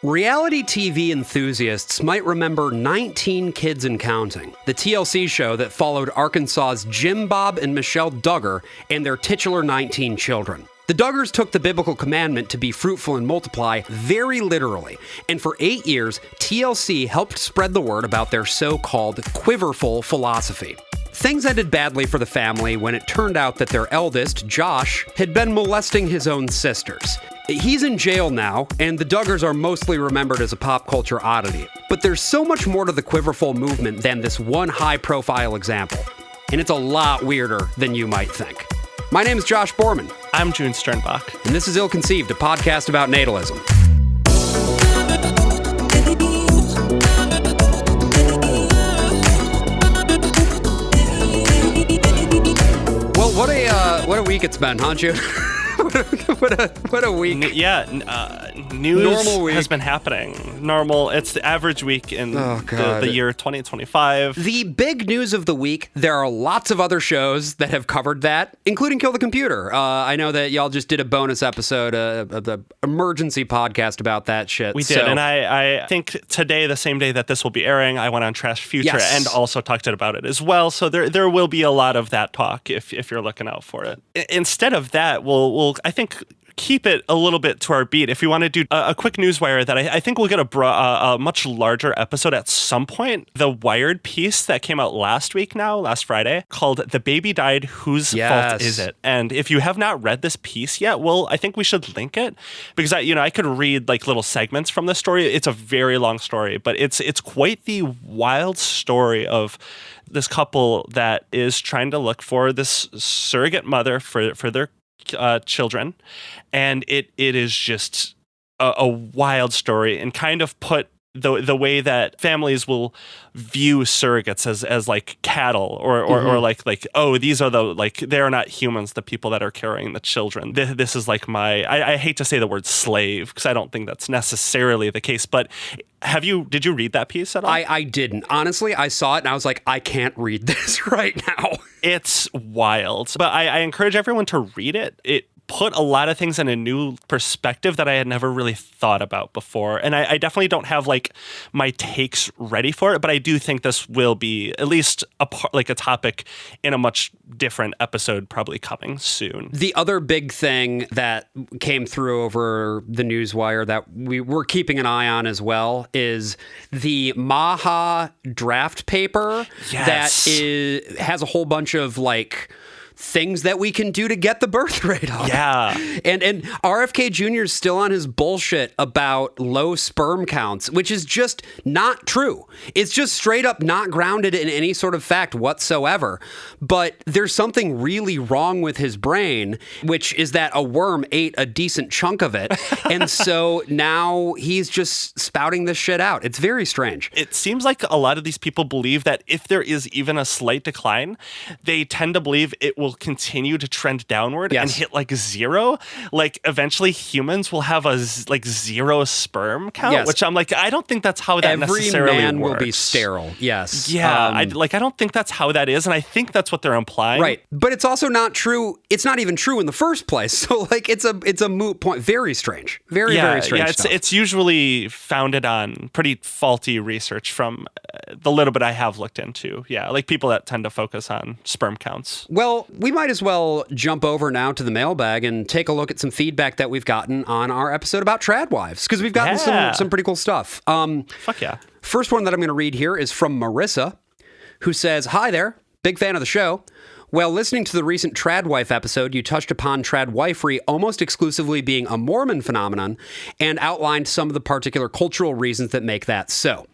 Reality TV enthusiasts might remember 19 Kids and Counting, the TLC show that followed Arkansas's Jim Bob and Michelle Duggar and their titular 19 children. The Duggars took the biblical commandment to be fruitful and multiply very literally, and for 8 years, TLC helped spread the word about their so-called Quiverfull philosophy. Things ended badly for the family when it turned out that their eldest, Josh, had been molesting his own sisters. He's in jail now, and the Duggars are mostly remembered as a pop culture oddity. But there's so much more to the Quiverfull movement than this one high-profile example. And it's a lot weirder than you might think. My name is Josh Borman. I'm June Sternbach. And this is Ill Conceived, a podcast about natalism. Well, what a week it's been, huh, June? What a week. News Normal week has been happening. Normal. It's the average week in the year 2025. The big news of the week, there are lots of other shows that have covered that, including Kill the Computer. I know that y'all just did a bonus episode of the emergency podcast about that shit. We did, and I think today, the same day that this will be airing, I went on Trash Future and also talked about it as well. So there will be a lot of that talk if you're looking out for it. Instead of that, we'll I think keep it a little bit to our beat. If we want to do a quick newswire that I think we'll get a much larger episode at some point. The Wired piece that came out last Friday, called "The Baby Died, Whose Fault Is It?" And if you have not read this piece yet, well, I think we should link it because I could read like little segments from the story. It's a very long story, but it's quite the wild story of this couple that is trying to look for this surrogate mother for their children, and it is just a wild story, and kind of put the way that families will view surrogates as like cattle or like these are they are not humans, the people that are carrying the children. This is like I hate to say the word slave because I don't think that's necessarily the case, but did you read that piece at all? I didn't. Honestly, I saw it and I was like, I can't read this right now. It's wild. But I encourage everyone to read it. It put a lot of things in a new perspective that I had never really thought about before. And I definitely don't have like my takes ready for it, but I do think this will be at least a topic in a much different episode probably coming soon. The other big thing that came through over the newswire that we're keeping an eye on as well is the Maha draft paper that has a whole bunch of like things that we can do to get the birth rate up. Yeah. And RFK Jr. is still on his bullshit about low sperm counts, which is just not true. It's just straight up not grounded in any sort of fact whatsoever. But there's something really wrong with his brain, which is that a worm ate a decent chunk of it. And so now he's just spouting this shit out. It's very strange. It seems like a lot of these people believe that if there is even a slight decline, they tend to believe it will continue to trend downward and hit like zero. Like eventually humans will have a zero sperm count, which I'm like, I don't think that's how that necessarily works. Every man will be sterile. Yes. Yeah. I don't think that's how that is. And I think that's what they're implying. Right. But it's also not true. It's not even true in the first place. So like it's a moot point. Very strange. Very strange. Yeah. It's usually founded on pretty faulty research from the little bit I have looked into. Yeah. Like people that tend to focus on sperm counts. Well, we might as well jump over now to the mailbag and take a look at some feedback that we've gotten on our episode about trad wives, because we've gotten some pretty cool stuff. Fuck yeah. First one that I'm going to read here is from Marissa, who says, "Hi there, big fan of the show. While listening to the recent Trad Wife episode, you touched upon tradwifery almost exclusively being a Mormon phenomenon and outlined some of the particular cultural reasons that make that so.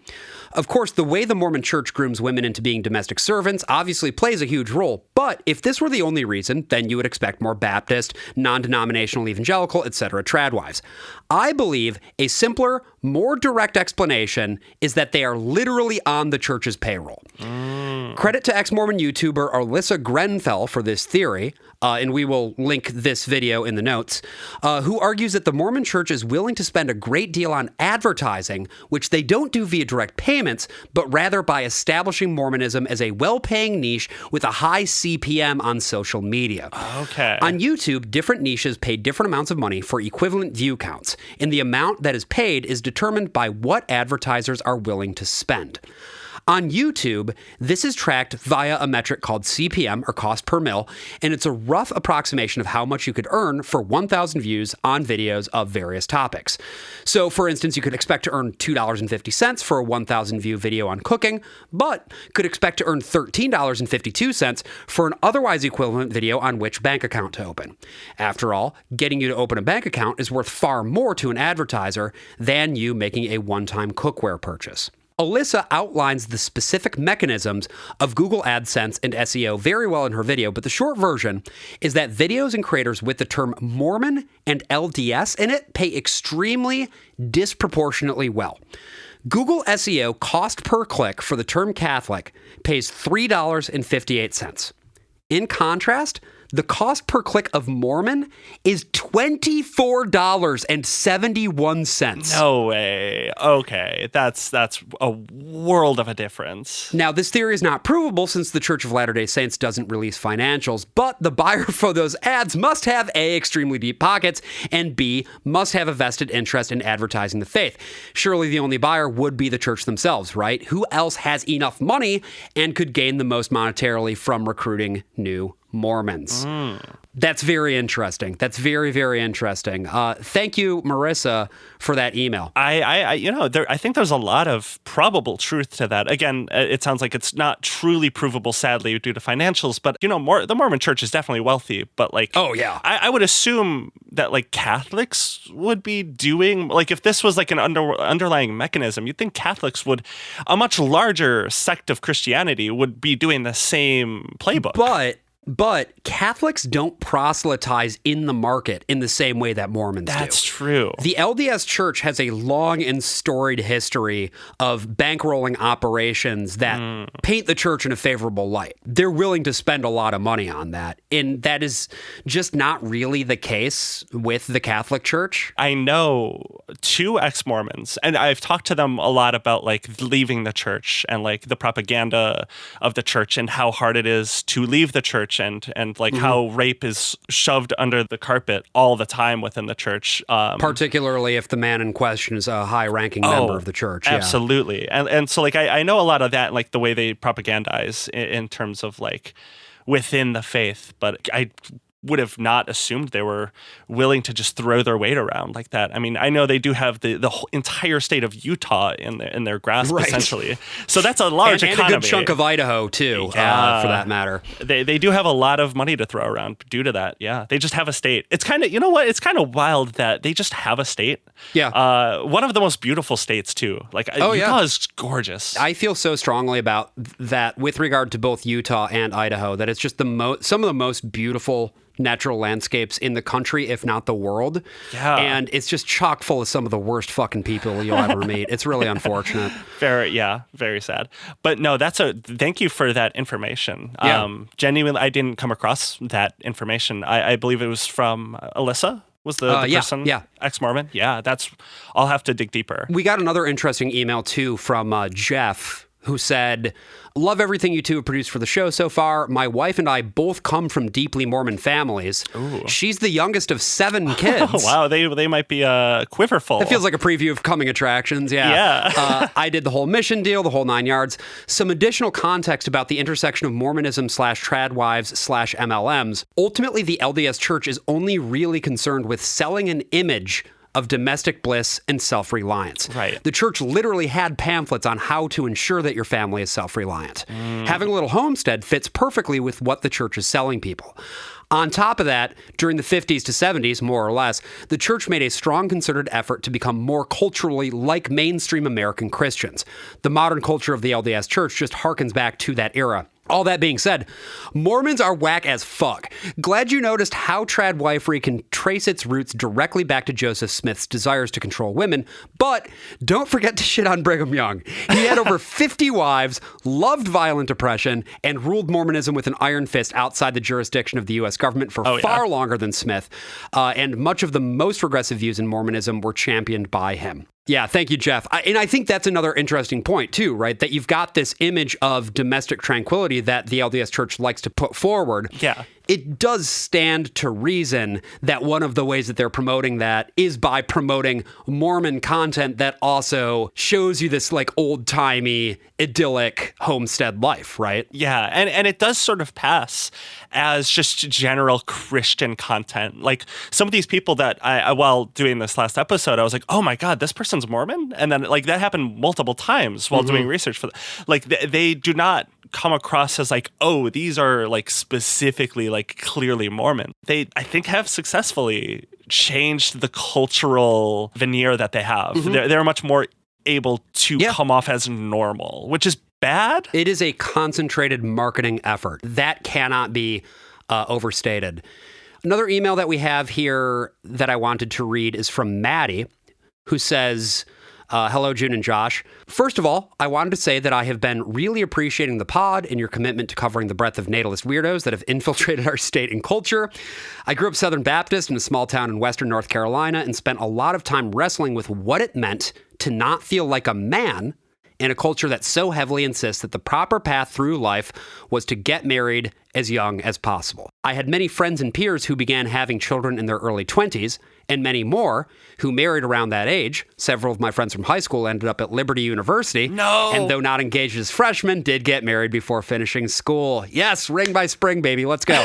Of course, the way the Mormon Church grooms women into being domestic servants obviously plays a huge role, but if this were the only reason, then you would expect more Baptist, non-denominational evangelical, etc. tradwives. I believe a simpler, more direct explanation is that they are literally on the church's payroll. Credit to ex-Mormon YouTuber Alyssa Grenfell for this theory, and we will link this video in the notes, who argues that the Mormon Church is willing to spend a great deal on advertising, which they don't do via direct payment, payments, but rather by establishing Mormonism as a well-paying niche with a high CPM on social media. Okay. On YouTube, different niches pay different amounts of money for equivalent view counts, and the amount that is paid is determined by what advertisers are willing to spend. On YouTube, this is tracked via a metric called CPM, or cost per mil, and it's a rough approximation of how much you could earn for 1,000 views on videos of various topics. So, for instance, you could expect to earn $2.50 for a 1,000 view video on cooking, but could expect to earn $13.52 for an otherwise equivalent video on which bank account to open. After all, getting you to open a bank account is worth far more to an advertiser than you making a one-time cookware purchase. Alyssa outlines the specific mechanisms of Google AdSense and SEO very well in her video, but the short version is that videos and creators with the term Mormon and LDS in it pay extremely disproportionately well. Google SEO cost per click for the term Catholic pays $3.58. In contrast, the cost per click of Mormon is $24.71. No way. Okay, that's a world of a difference. Now, this theory is not provable since the Church of Latter-day Saints doesn't release financials, but the buyer for those ads must have A, extremely deep pockets, and B, must have a vested interest in advertising the faith. Surely the only buyer would be the church themselves, right? Who else has enough money and could gain the most monetarily from recruiting new Mormons? That's very interesting. That's very, very interesting. Thank you, Marissa, for that email. I think there's a lot of probable truth to that. Again, it sounds like it's not truly provable, sadly, due to financials. But the Mormon Church is definitely wealthy. But oh yeah, I would assume that Catholics would be doing if this was an underlying mechanism. You'd think Catholics would, a much larger sect of Christianity, would be doing the same playbook. But Catholics don't proselytize in the market in the same way that Mormons do. That's true. The LDS Church has a long and storied history of bankrolling operations that paint the church in a favorable light. They're willing to spend a lot of money on that, and that is just not really the case with the Catholic Church. I know 2 ex-Mormons, and I've talked to them a lot about leaving the church and the propaganda of the church and how hard it is to leave the church. And how rape is shoved under the carpet all the time within the church. Particularly if the man in question is a high-ranking member of the church. Absolutely. Yeah. And so I know a lot of that, the way they propagandize in terms of within the faith, but I would have not assumed they were willing to just throw their weight around like that. I mean, I know they do have the whole entire state of Utah in their grasp, right, essentially. So that's a large economy. And a good chunk of Idaho, too, for that matter. They do have a lot of money to throw around due to that, yeah. They just have a state. It's kind of, it's kind of wild that they just have a state. Yeah. One of the most beautiful states, too. Utah is gorgeous. I feel so strongly about that with regard to both Utah and Idaho, that it's just some of the most beautiful natural landscapes in the country, if not the world. Yeah. And it's just chock full of some of the worst fucking people you'll ever meet. It's really unfortunate. Very sad. But no, thank you for that information. Yeah. Genuinely, I didn't come across that information. I believe it was from Alyssa. Was the person ex-Mormon? Yeah, I'll have to dig deeper. We got another interesting email too from Jeff, who said, "Love everything you two have produced for the show so far. My wife and I both come from deeply Mormon families. Ooh. She's the youngest of 7 kids." Wow, they might be Quiverfull. It feels like a preview of coming attractions, yeah. I did the whole mission deal, the whole 9 yards. Some additional context about the intersection of Mormonism / tradwives / MLMs. Ultimately, the LDS Church is only really concerned with selling an image of domestic bliss and self-reliance. Right. The church literally had pamphlets on how to ensure that your family is self-reliant. Having a little homestead fits perfectly with what the church is selling people. On top of that, during the 50s to 70s, more or less, the church made a strong concerted effort to become more culturally like mainstream American Christians. The modern culture of the LDS Church just harkens back to that era. All that being said, Mormons are whack as fuck. Glad you noticed how tradwifery can trace its roots directly back to Joseph Smith's desires to control women, but don't forget to shit on Brigham Young. He had over 50 wives, loved violent oppression, and ruled Mormonism with an iron fist outside the jurisdiction of the U.S. government for far longer than Smith, and much of the most progressive views in Mormonism were championed by him. Yeah, thank you, Jeff. And I think that's another interesting point, too, right? That you've got this image of domestic tranquility that the LDS Church likes to put forward. Yeah. It does stand to reason that one of the ways that they're promoting that is by promoting Mormon content that also shows you this like old-timey, idyllic homestead life, right? Yeah, and it does sort of pass as just general Christian content. Like some of these people that I while doing this last episode, I was like, oh my God, this person's Mormon? And then like that happened multiple times while doing research for them. Like they do not come across as like, oh, these are like specifically like clearly Mormon. They, I think, have successfully changed the cultural veneer that they have. They're much more able to come off as normal, which is bad. It is a concentrated marketing effort. That cannot be overstated. Another email that we have here that I wanted to read is from Maddie, who says, hello, June and Josh. First of all, I wanted to say that I have been really appreciating the pod and your commitment to covering the breadth of natalist weirdos that have infiltrated our state and culture. I grew up Southern Baptist in a small town in Western North Carolina and spent a lot of time wrestling with what it meant to not feel like a man in a culture that so heavily insists that the proper path through life was to get married as young as possible. I had many friends and peers who began having children in their early 20s, and many more who married around that age. Several of my friends from high school ended up at Liberty University. No! And though not engaged as freshmen, did get married before finishing school. Yes, ring by spring, baby. Let's go.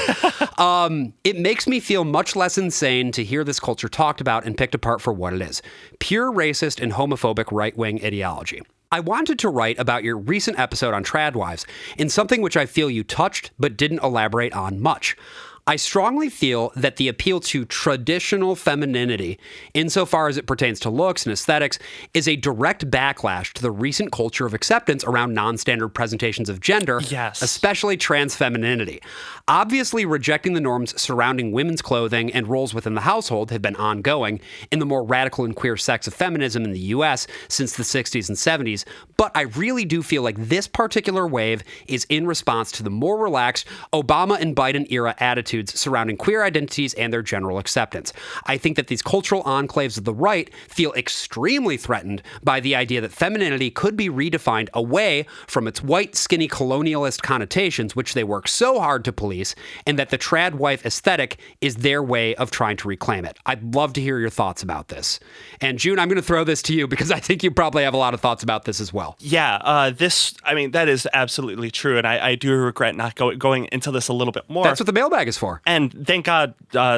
It makes me feel much less insane to hear this culture talked about and picked apart for what it is. Pure racist and homophobic right-wing ideology. I wanted to write about your recent episode on tradwives in something which I feel you touched but didn't elaborate on much. I strongly feel that the appeal to traditional femininity, insofar as it pertains to looks and aesthetics, is a direct backlash to the recent culture of acceptance around non-standard presentations of gender, especially trans femininity. Obviously, rejecting the norms surrounding women's clothing and roles within the household have been ongoing in the more radical and queer sects of feminism in the U.S. since the 60s and 70s, but I really do feel like this particular wave is in response to the more relaxed Obama and Biden era attitude surrounding queer identities and their general acceptance. I think that these cultural enclaves of the right feel extremely threatened by the idea that femininity could be redefined away from its white, skinny, colonialist connotations, which they work so hard to police, and that the trad wife aesthetic is their way of trying to reclaim it. I'd love to hear your thoughts about this. And June, I'm going to throw this to you because I think you probably have a lot of thoughts about this as well. Yeah, that is absolutely true. And I do regret not going into this a little bit more. That's what the mailbag is for. And thank God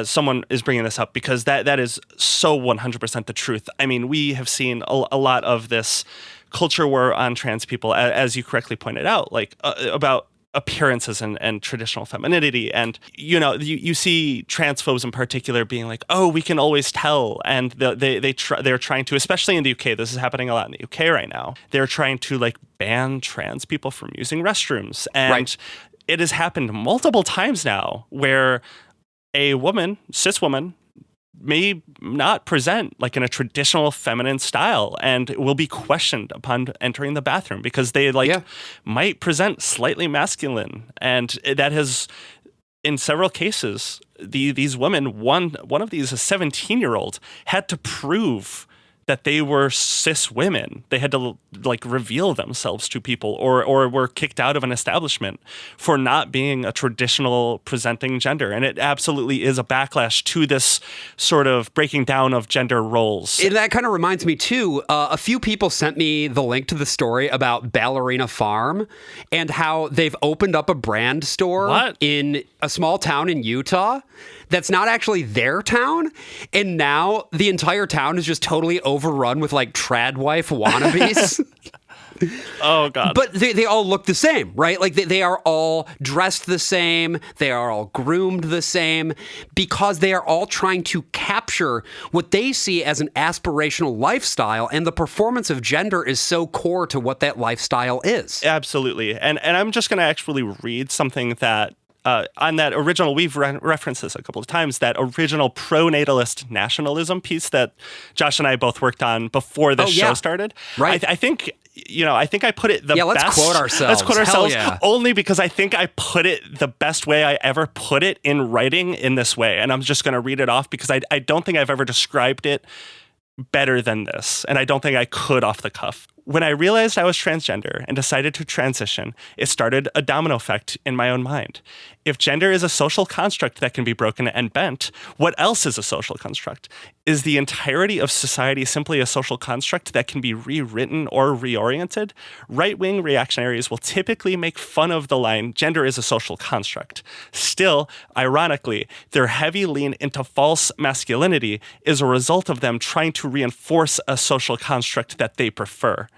someone is bringing this up because that is so 100% the truth. I mean, we have seen a lot of this culture war on trans people, as you correctly pointed out, like about appearances and traditional femininity. And, you know, you see transphobes in particular being like, oh, we can always tell. And they're trying to, especially in the UK, this is happening a lot in the UK right now. They're trying to like ban trans people from using restrooms. And it has happened multiple times now where a woman, cis woman, may not present like in a traditional feminine style and will be questioned upon entering the bathroom because they might present slightly masculine. And that has, in several cases, these women, one of these, a 17-year-old, had to prove that they were cis women. They had to like reveal themselves to people or were kicked out of an establishment for not being a traditional presenting gender. And it absolutely is a backlash to this sort of breaking down of gender roles. And that kind of reminds me too, a few people sent me the link to the story about Ballerina Farm and how they've opened up a brand store in a small town in Utah that's not actually their town. And now the entire town is just totally overrun with like trad wife wannabes. Oh, God. But they all look the same, right? Like they are all dressed the same. They are all groomed the same because they are all trying to capture what they see as an aspirational lifestyle. And the performance of gender is so core to what that lifestyle is. Absolutely. And I'm just going to actually read something that on that original, we've referenced this a couple of times, that original pro-natalist nationalism piece that Josh and I both worked on before this show started. Right. I think I put it the best. Let's quote ourselves. Let's quote ourselves only because I think I put it the best way I ever put it in writing in this way. And I'm just going to read it off because I don't think I've ever described it better than this, and I don't think I could off the cuff. When I realized I was transgender and decided to transition, it started a domino effect in my own mind. If gender is a social construct that can be broken and bent, what else is a social construct? Is the entirety of society simply a social construct that can be rewritten or reoriented? Right-wing reactionaries will typically make fun of the line, gender is a social construct. Still, ironically, their heavy lean into false masculinity is a result of them trying to reinforce a social construct that they prefer.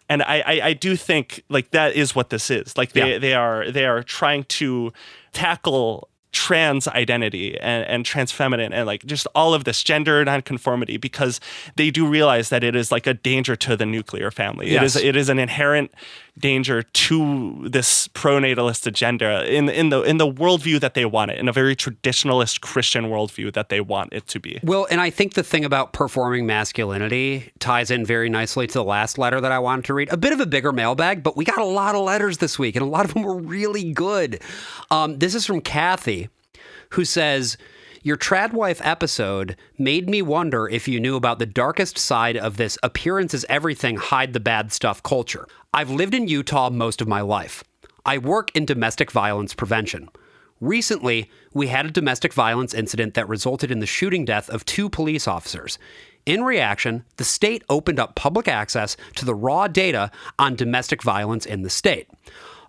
And I do think like that is what this is. Like they are trying to tackle trans identity and trans feminine and like just all of this gender nonconformity because they do realize that it is like a danger to the nuclear family. Yes. It is an inherent danger to this pronatalist agenda in the worldview that they want it, in a very traditionalist Christian worldview that they want it to be. Well, and I think the thing about performing masculinity ties in very nicely to the last letter that I wanted to read. A bit of a bigger mailbag, but we got a lot of letters this week, and a lot of them were really good. This is from Kathy, who says, your Tradwife episode made me wonder if you knew about the darkest side of this appearance is everything, hide the bad stuff culture. I've lived in Utah most of my life. I work in domestic violence prevention. Recently, we had a domestic violence incident that resulted in the shooting death of 2 police officers. In reaction, the state opened up public access to the raw data on domestic violence in the state.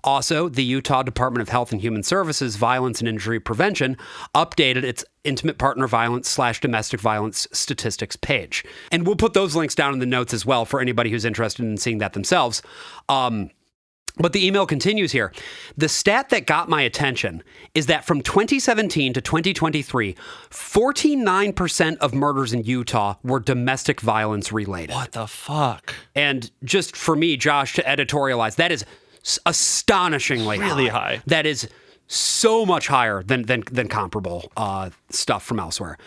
Also, the Utah Department of Health and Human Services Violence and Injury Prevention updated its intimate partner violence / domestic violence statistics page. And we'll put those links down in the notes as well for anybody who's interested in seeing that themselves. But the email continues here. The stat that got my attention is that from 2017 to 2023, 49% of murders in Utah were domestic violence related. What the fuck? And just for me, Josh, to editorialize, that is astonishingly really high. That is so much higher than comparable stuff from elsewhere.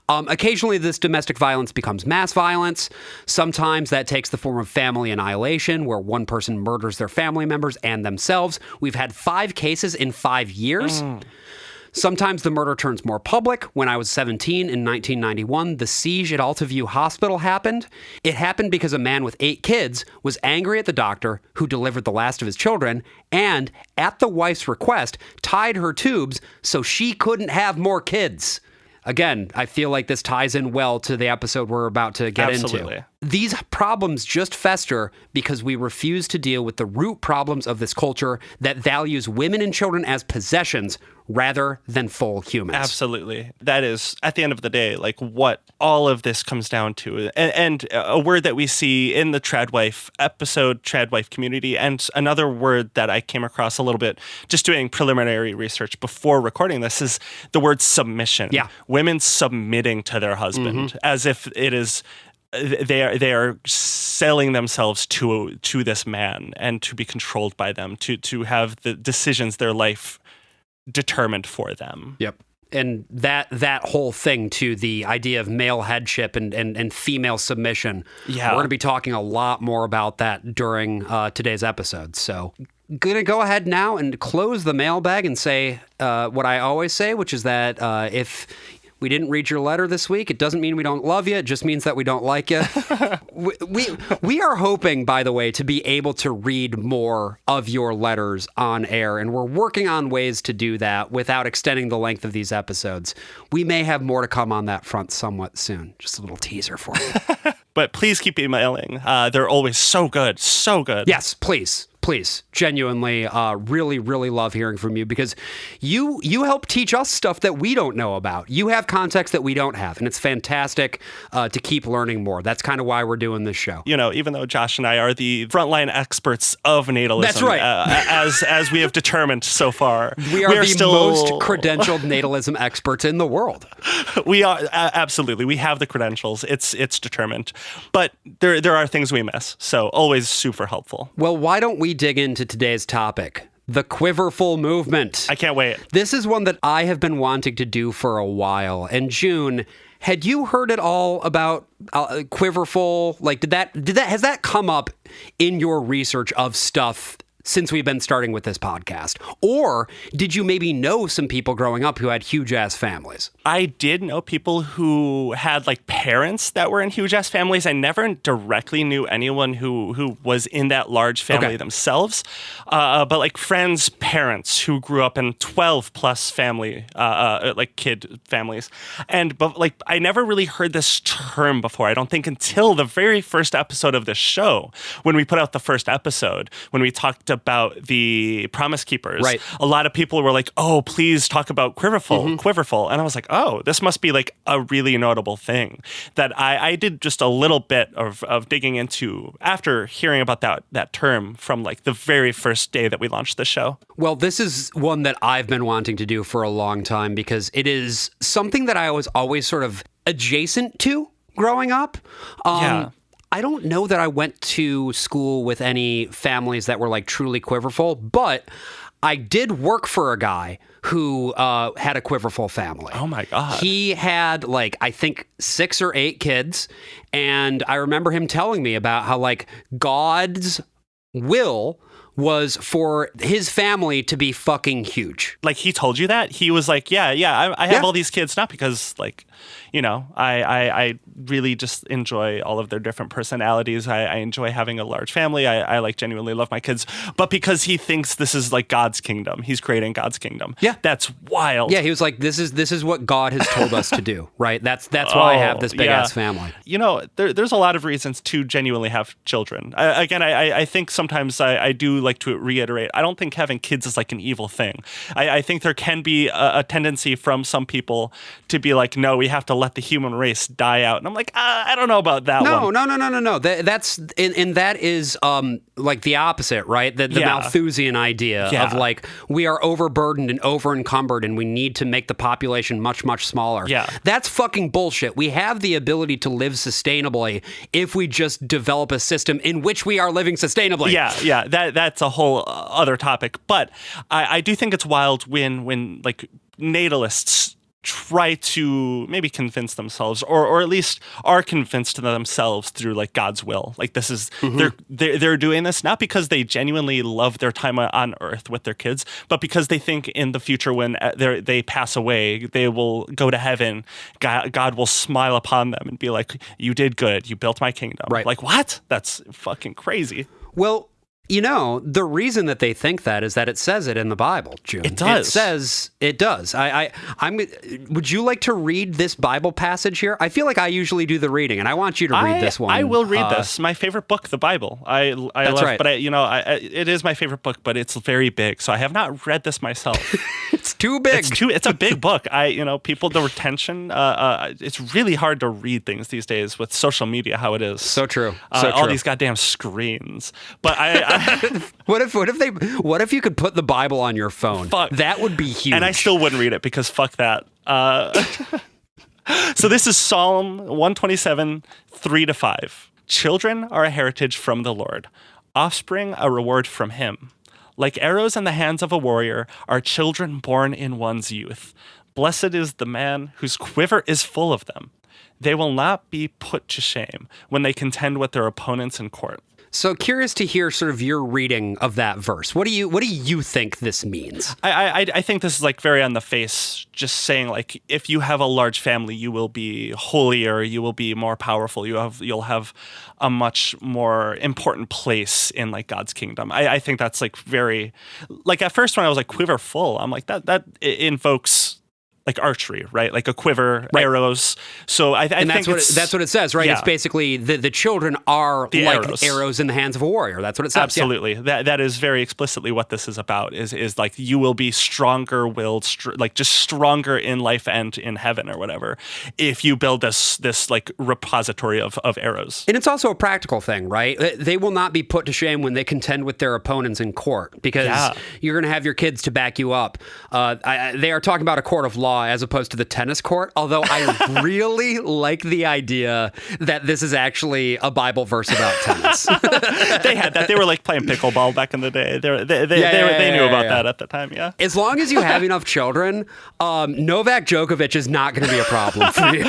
Occasionally, this domestic violence becomes mass violence. Sometimes that takes the form of family annihilation, where one person murders their family members and themselves. We've had 5 cases in 5 years. Sometimes the murder turns more public. When I was 17 in 1991, the siege at Altaview Hospital happened. It happened because a man with 8 kids was angry at the doctor who delivered the last of his children and, at the wife's request, tied her tubes so she couldn't have more kids. Again, I feel like this ties in well to the episode we're about to get into. These problems just fester because we refuse to deal with the root problems of this culture that values women and children as possessions rather than full humans. Absolutely. That is, at the end of the day, like what all of this comes down to. And a word that we see in the Tradwife episode, Tradwife community, and another word that I came across a little bit just doing preliminary research before recording this is the word submission. Yeah. Women submitting to their husband as if it is... They are selling themselves to this man and to be controlled by them, to have the decisions, their life determined for them. Yep. And that whole thing to the idea of male headship and female submission. Yeah. We're going to be talking a lot more about that during today's episode. So going to go ahead now and close the mailbag and say what I always say, which is that if we didn't read your letter this week, it doesn't mean we don't love you. It just means that we don't like you. we are hoping, by the way, to be able to read more of your letters on air, and we're working on ways to do that without extending the length of these episodes. We may have more to come on that front somewhat soon. Just a little teaser for you. But please keep emailing. They're always so good, so good. Yes, please. Please, genuinely, really, really love hearing from you because you help teach us stuff that we don't know about. You have context that we don't have, and it's fantastic to keep learning more. That's kind of why we're doing this show. You know, even though Josh and I are the frontline experts of natalism, that's right. As we have determined so far, we are the most credentialed natalism experts in the world. We are absolutely. We have the credentials. It's determined, but there are things we miss. So always super helpful. Well, why don't we dig into today's topic, the Quiverfull movement? I can't wait. This is one that I have been wanting to do for a while. And June, had you heard at all about Quiverfull? Like, has that come up in your research of stuff since we've been starting with this podcast? Or did you maybe know some people growing up who had huge-ass families? I did know people who had like parents that were in huge-ass families. I never directly knew anyone who was in that large family themselves. But like friends' parents who grew up in 12-plus family, like kid families. But like I never really heard this term before. I don't think until the very first episode of this show, when we put out the first episode, when we talked about the Promise Keepers, right. A lot of people were like, oh, please talk about Quiverfull. And I was like, oh, this must be like a really notable thing that I did just a little bit of digging into after hearing about that term from like the very first day that we launched the show. Well, this is one that I've been wanting to do for a long time because it is something that I was always sort of adjacent to growing up. I don't know that I went to school with any families that were like truly Quiverfull, but I did work for a guy who had a Quiverfull family. Oh my God. He had like, I think 6 or 8 kids. And I remember him telling me about how like God's will was for his family to be fucking huge. Like he told you that? He was like, I have all these kids, not because like, you know, I really just enjoy all of their different personalities. I enjoy having a large family. I like genuinely love my kids, but because he thinks this is like God's kingdom. He's creating God's kingdom. Yeah. That's wild. Yeah. He was like, this is what God has told us to do. Right. That's why I have this big ass family. You know, there's a lot of reasons to genuinely have children. I think sometimes I do like to reiterate, I don't think having kids is like an evil thing. I think there can be a tendency from some people to be like, no, we have to let the human race die out. And I'm like, I don't know about that one. No. That's and that is like the opposite, right? The Malthusian idea of like we are overburdened and over-encumbered and we need to make the population much, much smaller. Yeah. That's fucking bullshit. We have the ability to live sustainably if we just develop a system in which we are living sustainably. Yeah. That's a whole other topic. But I do think it's wild when like natalists try to maybe convince themselves or at least are convinced to themselves through like God's will. Like this is they're doing this not because they genuinely love their time on earth with their kids, but because they think in the future when they pass away, they will go to heaven. God will smile upon them and be like, you did good. You built my kingdom. Right. Like what? That's fucking crazy. Well, you know, the reason that they think that is that it says it in the Bible, June. It does. It says it does. Would you like to read this Bible passage here? I feel like I usually do the reading, and I want you to read this one. I will read this. My favorite book, the Bible. I love, right. But it is my favorite book, but it's very big, so I have not read this myself. It's too big. It's a big book. The retention. It's really hard to read things these days with social media. How it is. So true. All these goddamn screens. But What if you could put the Bible on your phone? Fuck. That would be huge. And I still wouldn't read it because fuck that. So this is Psalm 127, 3-5. Children are a heritage from the Lord, offspring a reward from him. Like arrows in the hands of a warrior are children born in one's youth. Blessed is the man whose quiver is full of them. They will not be put to shame when they contend with their opponents in court. So curious to hear sort of your reading of that verse. What do you think this means? I think this is like very on the face, just saying like if you have a large family, you will be holier, you will be more powerful, you'll have a much more important place in like God's kingdom. I think that's like very like at first when I was like Quiverfull, I'm like that invokes like archery, right? Like a quiver, right. Arrows. So I think that's what it says, right? Yeah. It's basically the children are the like arrows in the hands of a warrior. That's what it says. Absolutely. Yeah. That is very explicitly what this is about. Is like you will be stronger willed, like just stronger in life and in heaven or whatever, if you build this like repository of arrows. And it's also a practical thing, right? They will not be put to shame when they contend with their opponents in court because you're going to have your kids to back you up. They are talking about a court of law as opposed to the tennis court, although I really like the idea that this is actually a Bible verse about tennis. They had that. They were like playing pickleball back in the day. They knew about that at the time, yeah. As long as you have enough children, Novak Djokovic is not going to be a problem for you.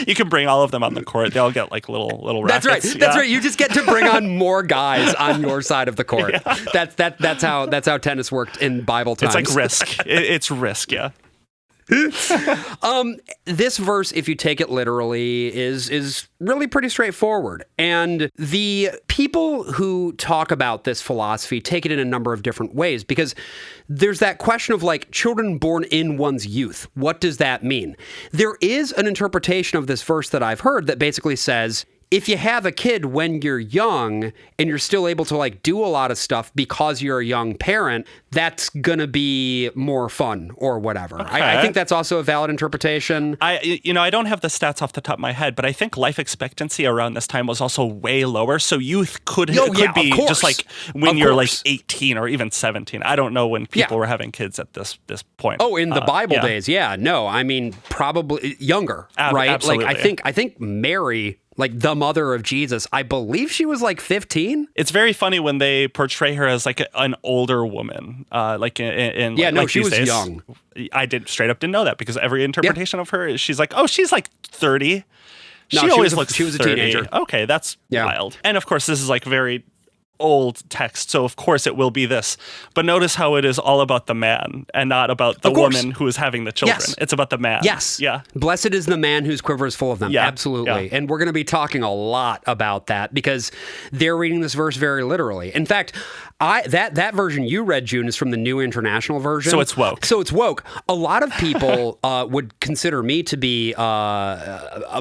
You can bring all of them on the court. They all get like little rackets. That's right. That's right. You just get to bring on more guys on your side of the court. Yeah. That's how tennis worked in Bible times. It's like risk. It's risk. Yeah. This verse, if you take it literally, is really pretty straightforward. And the people who talk about this philosophy take it in a number of different ways, because there's that question of like children born in one's youth. What does that mean? There is an interpretation of this verse that I've heard that basically says, if you have a kid when you're young and you're still able to like do a lot of stuff because you're a young parent, that's going to be more fun or whatever. Okay. I think that's also a valid interpretation. I don't have the stats off the top of my head, but I think life expectancy around this time was also way lower. So youth could be just like when you're like 18 or even 17. I don't know when people were having kids at this point. Oh, in the Bible days. Yeah. No, I mean, probably younger, right? Absolutely. Like I think Mary, like the mother of Jesus, I believe she was like 15. It's very funny when they portray her as like an older woman, like in she was days. Young. I straight up didn't know that because every interpretation of her is she's like 30. No, she always looks she was 30. A teenager. Okay, that's wild. And of course, this is like very old text, so of course it will be this. But notice how it is all about the man and not about the woman who is having the children. Yes. It's about the man. Yes. Yeah. Blessed is the man whose quiver is full of them. Yeah. Absolutely. Yeah. And we're going to be talking a lot about that because they're reading this verse very literally. In fact, that version you read, June, is from the New International Version. So it's woke. A lot of people would consider me to be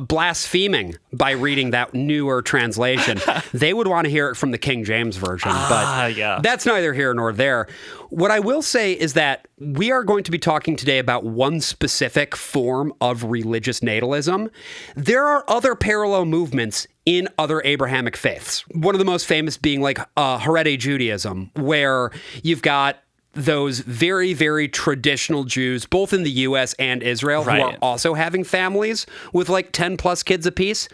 blaspheming by reading that newer translation. They would want to hear it from the King James Version, but that's neither here nor there. What I will say is that we are going to be talking today about one specific form of religious natalism. There are other parallel movements in other Abrahamic faiths. One of the most famous being like Haredi Judaism, where you've got those very, very traditional Jews, both in the U.S. and Israel, who are also having families with like 10 plus kids apiece.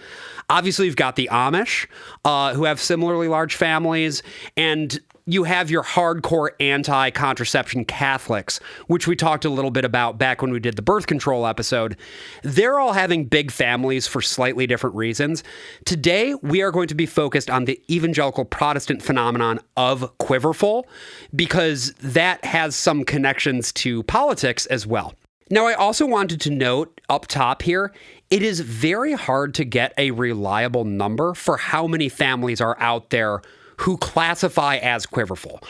Obviously, you've got the Amish, who have similarly large families, and you have your hardcore anti-contraception Catholics, which we talked a little bit about back when we did the birth control episode. They're all having big families for slightly different reasons. Today, we are going to be focused on the evangelical Protestant phenomenon of Quiverfull, because that has some connections to politics as well. Now, I also wanted to note up top here, it is very hard to get a reliable number for how many families are out there who classify as Quiverfull.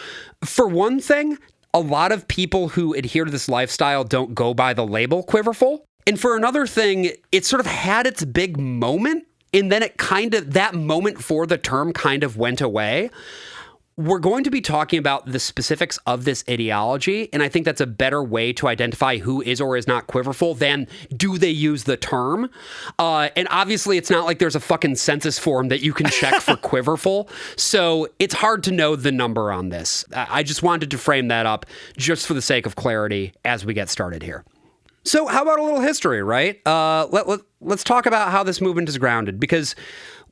For one thing, a lot of people who adhere to this lifestyle don't go by the label Quiverfull. And for another thing, it sort of had its big moment, and then that moment for the term kind of went away. We're going to be talking about the specifics of this ideology, and I think that's a better way to identify who is or is not Quiverfull than do they use the term. And obviously, it's not like there's a fucking census form that you can check for Quiverfull, so it's hard to know the number on this. I just wanted to frame that up just for the sake of clarity as we get started here. So how about a little history, right? Let's talk about how this movement is grounded, because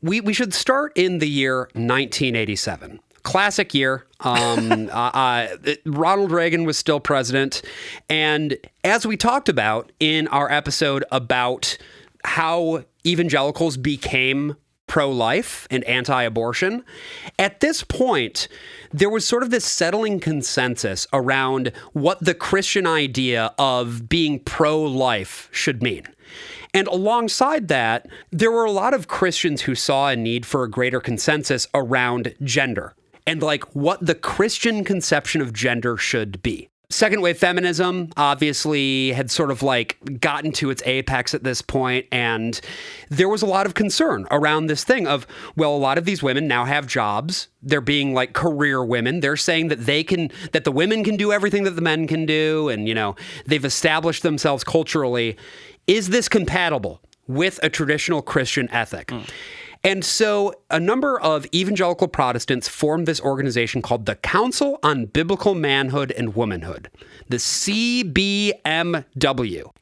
we should start in the year 1987. Classic year. Ronald Reagan was still president. And as we talked about in our episode about how evangelicals became pro-life and anti-abortion, at this point, there was sort of this settling consensus around what the Christian idea of being pro-life should mean. And alongside that, there were a lot of Christians who saw a need for a greater consensus around gender and like what the Christian conception of gender should be. Second wave feminism obviously had sort of like gotten to its apex at this point, and there was a lot of concern around this thing of, well, a lot of these women now have jobs. They're being like career women. They're saying that that the women can do everything that the men can do, and they've established themselves culturally. Is this compatible with a traditional Christian ethic? And so a number of evangelical Protestants formed this organization called the Council on Biblical Manhood and Womanhood, the CBMW.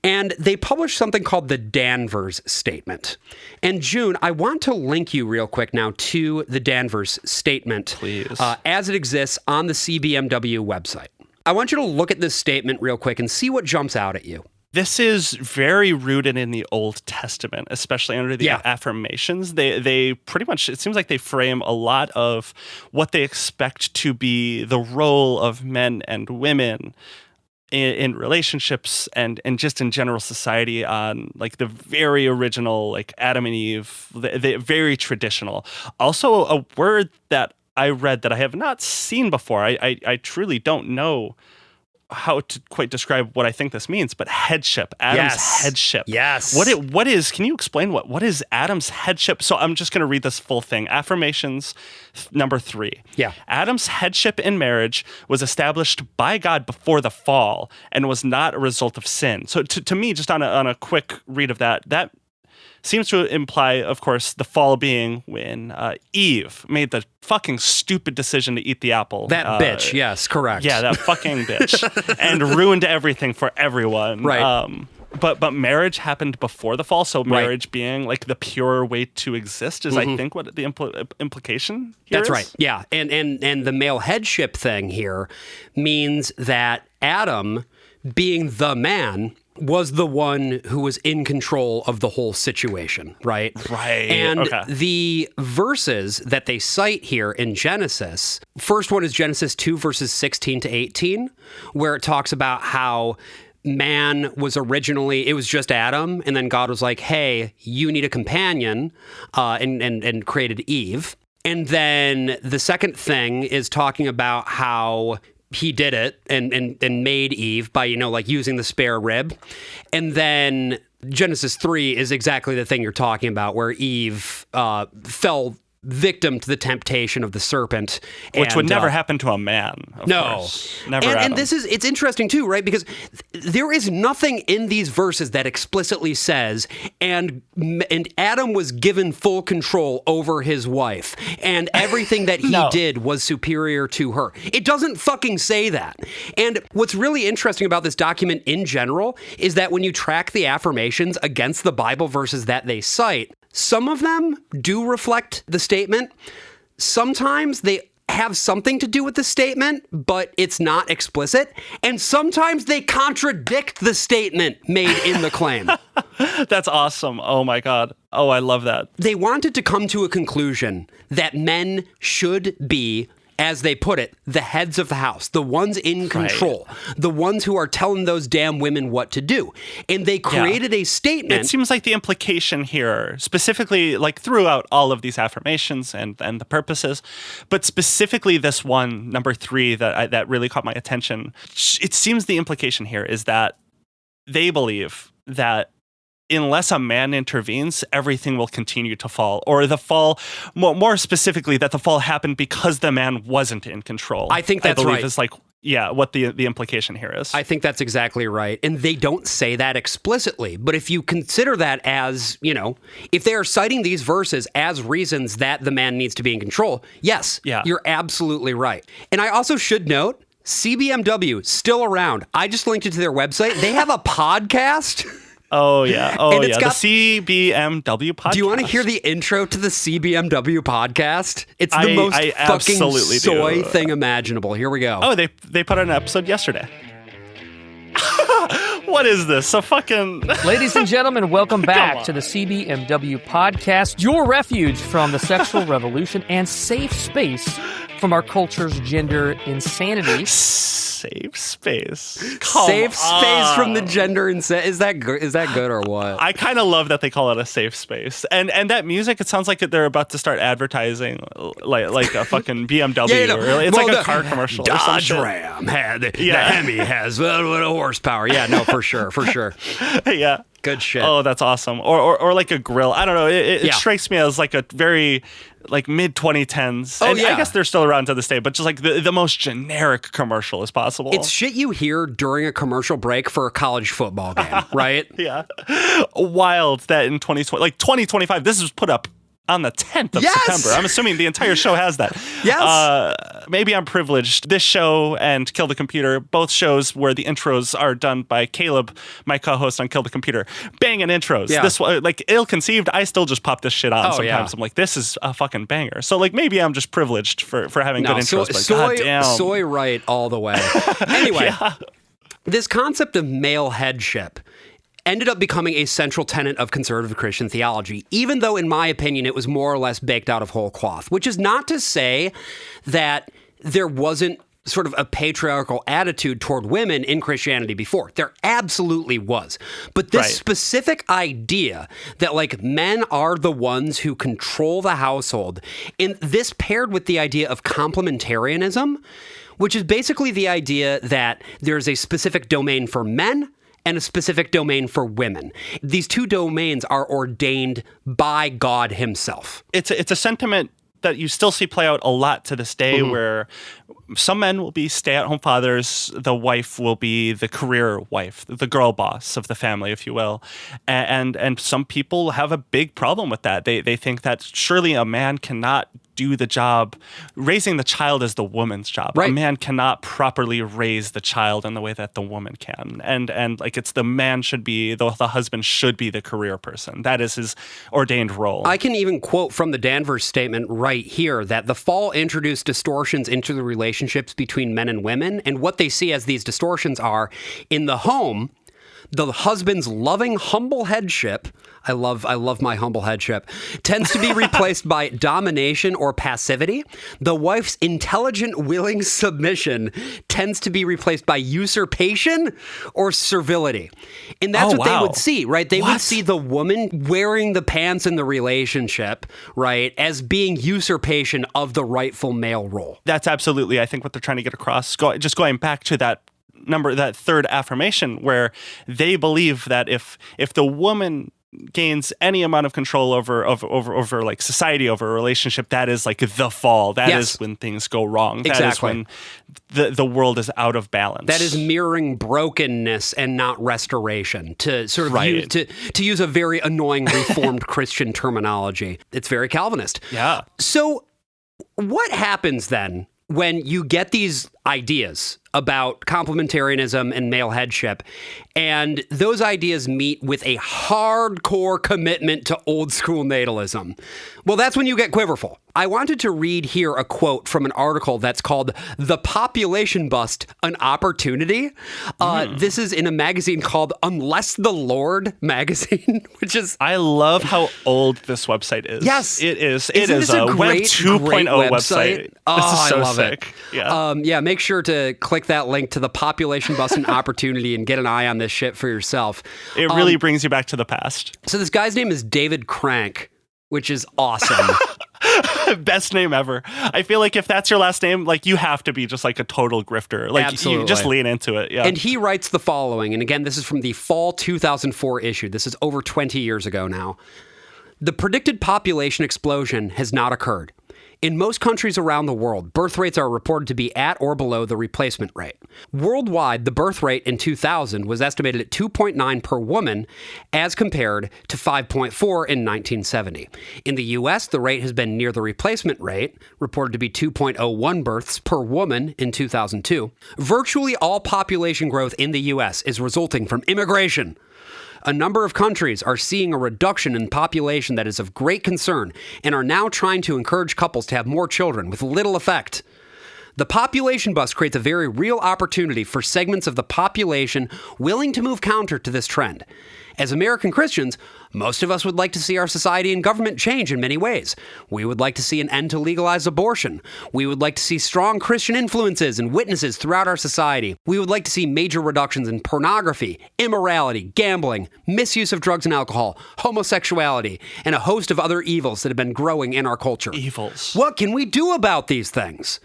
And they published something called the Danvers Statement. And June, I want to link you real quick now to the Danvers Statement, please, as it exists on the CBMW website. I want you to look at this statement real quick and see what jumps out at you. This is very rooted in the Old Testament, especially under the affirmations. They pretty much, it seems like they frame a lot of what they expect to be the role of men and women in relationships and just in general society on like the very original, like Adam and Eve, the very traditional. Also a word that I read that I have not seen before. I truly don't know how to quite describe what I think this means, but headship, Adam's headship. Yes. What is, can you explain what is Adam's headship? So I'm just going to read this full thing. Affirmations number 3. Yeah. Adam's headship in marriage was established by God before the fall and was not a result of sin. So to me, just on a quick read of that seems to imply, of course, the fall being when Eve made the fucking stupid decision to eat the apple. That bitch, yes, correct. Yeah, that fucking bitch. And ruined everything for everyone. Right. But marriage happened before the fall, so marriage being like the pure way to exist is, I think, what the implication here That's is. right. Yeah, and the male headship thing here means that Adam, being the man, was the one who was in control of the whole situation, right? Right. And the verses that they cite here in Genesis, first one is Genesis 2, verses 16 to 18, where it talks about how man was originally, it was just Adam, and then God was like, hey, you need a companion, and created Eve. And then the second thing is talking about how he did it and made Eve by, using the spare rib. And then Genesis 3 is exactly the thing you're talking about, where Eve fell victim to the temptation of the serpent. Which would never happen to a man. Of course. Never and it's interesting too, right? Because there is nothing in these verses that explicitly says, and Adam was given full control over his wife, and everything that he did was superior to her. It doesn't fucking say that. And what's really interesting about this document in general is that when you track the affirmations against the Bible verses that they cite, some of them do reflect the statement. Sometimes they have something to do with the statement, but it's not explicit. And sometimes they contradict the statement made in the claim. That's awesome. Oh my God. Oh, I love that. They wanted to come to a conclusion that men should be, as they put it, the heads of the house, the ones in control, the ones who are telling those damn women what to do. And they created a statement. It seems like the implication here, specifically like throughout all of these affirmations and the purposes, but specifically this one, number 3, that really caught my attention. It seems the implication here is that they believe that unless a man intervenes, everything will continue to fall. Or the fall, more specifically, that the fall happened because the man wasn't in control. I think that's right. Is like, what the implication here is. I think that's exactly right. And they don't say that explicitly. But if you consider that as, if they are citing these verses as reasons that the man needs to be in control, yes, you're absolutely right. And I also should note, CBMW, still around. I just linked it to their website. They have a podcast. Oh, yeah. Oh, yeah. Got, the CBMW podcast. Do you want to hear the intro to the CBMW podcast? It's the most fucking soy thing imaginable. Here we go. Oh, they put out an episode yesterday. What is this? So fucking... Ladies and gentlemen, welcome back to the CBMW podcast, your refuge from the sexual revolution and safe space from our culture's gender insanity. Safe space. Safe space from the gender insanity. Is that good or what? I kind of love that they call it a safe space. And that music, it sounds like they're about to start advertising like a fucking BMW. It's like a car commercial. Dodge Ram the Hemi has a horsepower. Yeah, no, for sure. Yeah. Good shit. Oh, that's awesome. Or like a grill. I don't know. It strikes me as like a very like mid 2010s. I guess they're still around to this day, but just like the most generic commercial as possible. It's shit you hear during a commercial break for a college football game, right? Yeah. Wild that in 2020, like 2025, this was put up on the 10th of September. I'm assuming the entire show has that. Yes. Maybe I'm privileged. This show and Kill the Computer, both shows where the intros are done by Caleb, my co-host on Kill the Computer. Banging intros. Yeah. This like ill-conceived, I still just pop this shit on sometimes. Yeah. I'm like, this is a fucking banger. So like maybe I'm just privileged for having good intros. But soy right all the way. Anyway. This concept of male headship ended up becoming a central tenet of conservative Christian theology, even though, in my opinion, it was more or less baked out of whole cloth, which is not to say that there wasn't sort of a patriarchal attitude toward women in Christianity before. There absolutely was. But this specific idea that like men are the ones who control the household, and this paired with the idea of complementarianism, which is basically the idea that there's a specific domain for men and a specific domain for women. These two domains are ordained by God himself. It's a sentiment that you still see play out a lot to this day, where some men will be stay-at-home fathers, the wife will be the career wife, the girl boss of the family, if you will. And some people have a big problem with that. They think that surely a man cannot do the job. Raising the child is the woman's job. Right. A man cannot properly raise the child in the way that the woman can. And like it's the man should be, the husband should be the career person. That is his ordained role. I can even quote from the Danvers statement right here that the fall introduced distortions into the relationships between men and women, and what they see as these distortions are in the home, the husband's loving, humble headship, I love my humble headship, tends to be replaced by domination or passivity. The wife's intelligent, willing submission tends to be replaced by usurpation or servility. And that's what they would see, right? They would see the woman wearing the pants in the relationship, right, as being usurpation of the rightful male role. That's absolutely, I think, what they're trying to get across. Just going back to that third affirmation, where they believe that if the woman gains any amount of control over like society, over a relationship, that is like the fall. That is when things go wrong. That is when the world is out of balance. That is mirroring brokenness and not restoration, to sort of to use a very annoying Reformed Christian terminology. It's very Calvinist. Yeah. So what happens then when you get these ideas about complementarianism and male headship, and those ideas meet with a hardcore commitment to old school natalism? Well, that's when you get Quiverfull. I wanted to read here a quote from an article that's called "The Population Bust, an Opportunity." This is in a magazine called Unless the Lord magazine, which is... I love how old this website is. Yes. It is. Isn't it is this a Web 2.0 website. Oh, this is so I love sick. It. Yeah. Make sure to click that link to the Population Bust and Opportunity and get an eye on this shit for yourself. It really brings you back to the past. So this guy's name is David Crank, which is awesome. Best name ever. I feel like if that's your last name, like you have to be just like a total grifter. Like Absolutely. You just lean into it. Yeah. And he writes the following, and again, this is from the fall 2004 issue. This is over 20 years ago now. The predicted population explosion has not occurred. In most countries around the world, birth rates are reported to be at or below the replacement rate. Worldwide, the birth rate in 2000 was estimated at 2.9 per woman, as compared to 5.4 in 1970. In the U.S., the rate has been near the replacement rate, reported to be 2.01 births per woman in 2002. Virtually all population growth in the U.S. is resulting from immigration. A number of countries are seeing a reduction in population that is of great concern and are now trying to encourage couples to have more children with little effect. The population bust creates a very real opportunity for segments of the population willing to move counter to this trend. As American Christians, most of us would like to see our society and government change in many ways. We would like to see an end to legalized abortion. We would like to see strong Christian influences and witnesses throughout our society. We would like to see major reductions in pornography, immorality, gambling, misuse of drugs and alcohol, homosexuality, and a host of other evils that have been growing in our culture. Evils. What can we do about these things?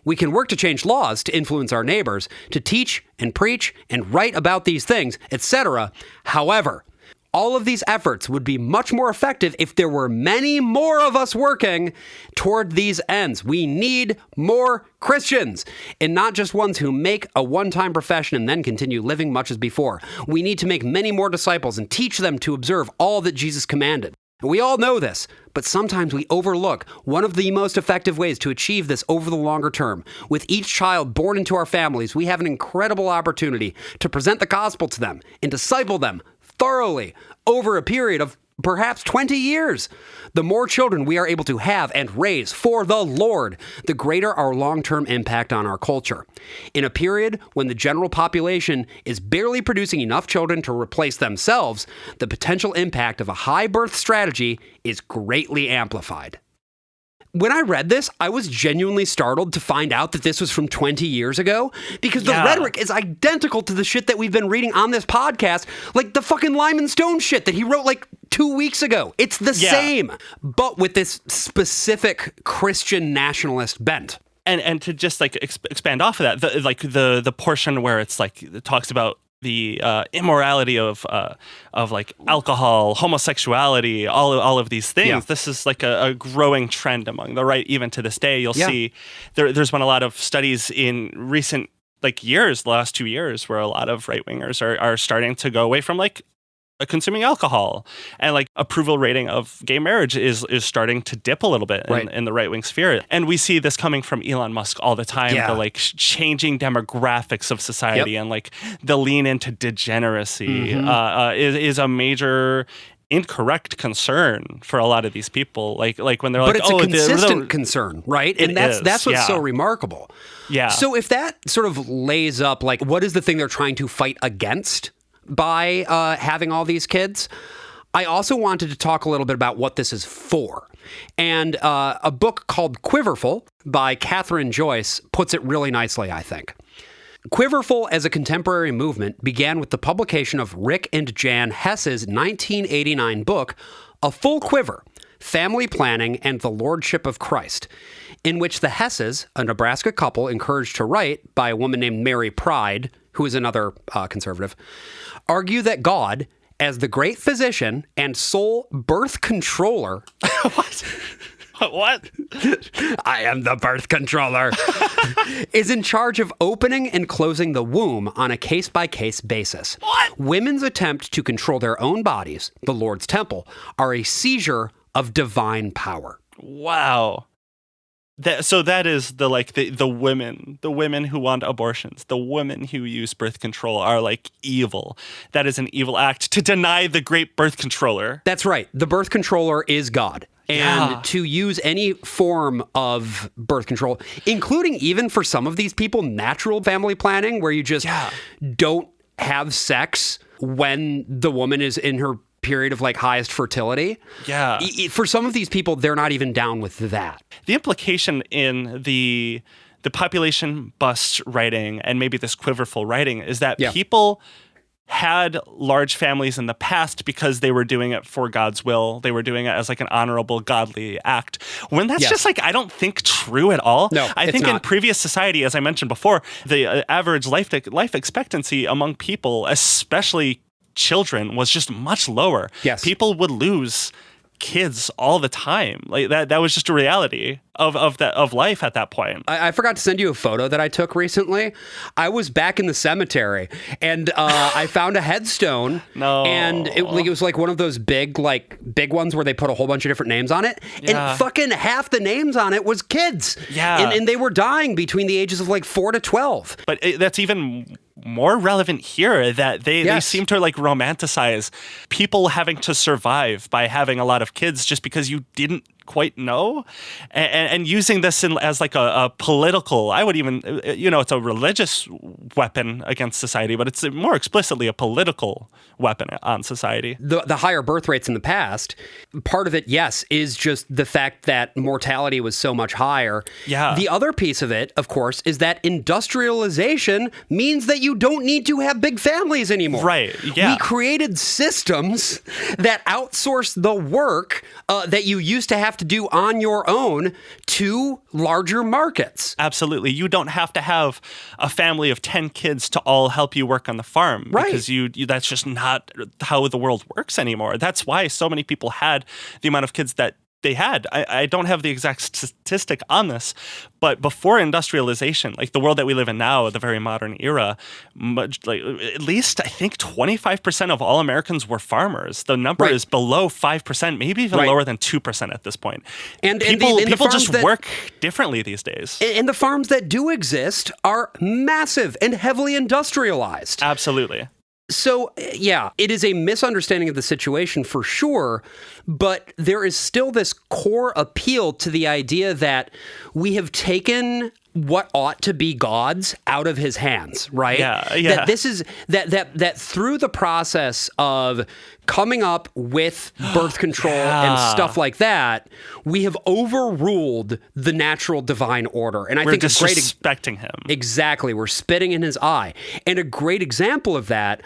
We can work to change laws to influence our neighbors, to teach and preach and write about these things, etc. However, all of these efforts would be much more effective if there were many more of us working toward these ends. We need more Christians, and not just ones who make a one-time profession and then continue living much as before. We need to make many more disciples and teach them to observe all that Jesus commanded. We all know this, but sometimes we overlook one of the most effective ways to achieve this over the longer term. With each child born into our families, we have an incredible opportunity to present the gospel to them and disciple them thoroughly over a period of perhaps 20 years. The more children we are able to have and raise for the Lord, the greater our long-term impact on our culture. In a period when the general population is barely producing enough children to replace themselves, the potential impact of a high birth strategy is greatly amplified. When I read this, I was genuinely startled to find out that this was from 20 years ago, because the rhetoric is identical to the shit that we've been reading on this podcast, like the fucking Lyman Stone shit that he wrote like 2 weeks ago. It's the same, but with this specific Christian nationalist bent. And to just like expand off of that, the portion where it's like it talks about the immorality of like alcohol, homosexuality, all of these things. Yeah. This is like a growing trend among the right. Even to this day, you'll see there's been a lot of studies in recent like years, the last 2 years, where a lot of right wingers are starting to go away from like consuming alcohol, and like approval rating of gay marriage is starting to dip a little bit in the right wing sphere. And we see this coming from Elon Musk all the time, the like changing demographics of society and like the lean into degeneracy is a major incorrect concern for a lot of these people. Like when they're like, but it's a consistent concern, right? And that's what's so remarkable. Yeah. So if that sort of lays up, like, what is the thing they're trying to fight against by having all these kids? I also wanted to talk a little bit about what this is for. And a book called Quiverfull by Catherine Joyce puts it really nicely, I think. Quiverfull as a contemporary movement began with the publication of Rick and Jan Hess's 1989 book, A Full Quiver, Family Planning and the Lordship of Christ, in which the Hesses, a Nebraska couple encouraged to write by a woman named Mary Pride, who is another conservative, argue that God, as the great physician and sole birth controller... What? I am the birth controller. is in charge of opening and closing the womb on a case-by-case basis. What? Women's attempt to control their own bodies, the Lord's temple, are a seizure of divine power. Wow. So that is the women who want abortions, the women who use birth control are like evil. That is an evil act to deny the great birth controller. That's right. The birth controller is God. And to use any form of birth control, including even for some of these people, natural family planning, where you just don't have sex when the woman is in her period of like highest fertility. Yeah. For some of these people, they're not even down with that. The implication in the population bust writing and maybe this Quiverfull writing is that people had large families in the past because they were doing it for God's will. They were doing it as like an honorable, godly act. When that's just like, I don't think true at all. No, I think in previous society, as I mentioned before, the average life expectancy among people, especially children, was just much lower. Yes. People would lose kids all the time. Like that was just a reality of life at that point. I forgot to send you a photo that I took recently. I was back in the cemetery and I found a headstone. No. And it was like one of those big ones where they put a whole bunch of different names on it. Yeah. And fucking half the names on it was kids. Yeah. And they were dying between the ages of like 4 to 12. But that's even more relevant here, that they seem to like romanticize people having to survive by having a lot of kids just because you didn't quite know, and using this as like a political, I would even, it's a religious weapon against society, but it's more explicitly a political weapon on society. The higher birth rates in the past, part of it, yes, is just the fact that mortality was so much higher. Yeah. The other piece of it, of course, is that industrialization means that you don't need to have big families anymore. Right, yeah. We created systems that outsource the work that you used to have to do on your own to larger markets. Absolutely. You don't have to have a family of 10 kids to all help you work on the farm. Right. Because that's just not how the world works anymore. That's why so many people had the amount of kids that they had. I don't have the exact statistic on this, but before industrialization, like the world that we live in now, the very modern era, at least I think 25% of all Americans were farmers. The number is below 5%, maybe even lower than 2% at this point. And people just work differently these days. And the farms that do exist are massive and heavily industrialized. Absolutely. So, yeah, it is a misunderstanding of the situation for sure, but there is still this core appeal to the idea that we have taken what ought to be God's out of his hands, right? Yeah. That this is that through the process of coming up with birth control and stuff like that, we have overruled the natural divine order. And I think we're disrespecting him. Exactly. We're spitting in his eye. And a great example of that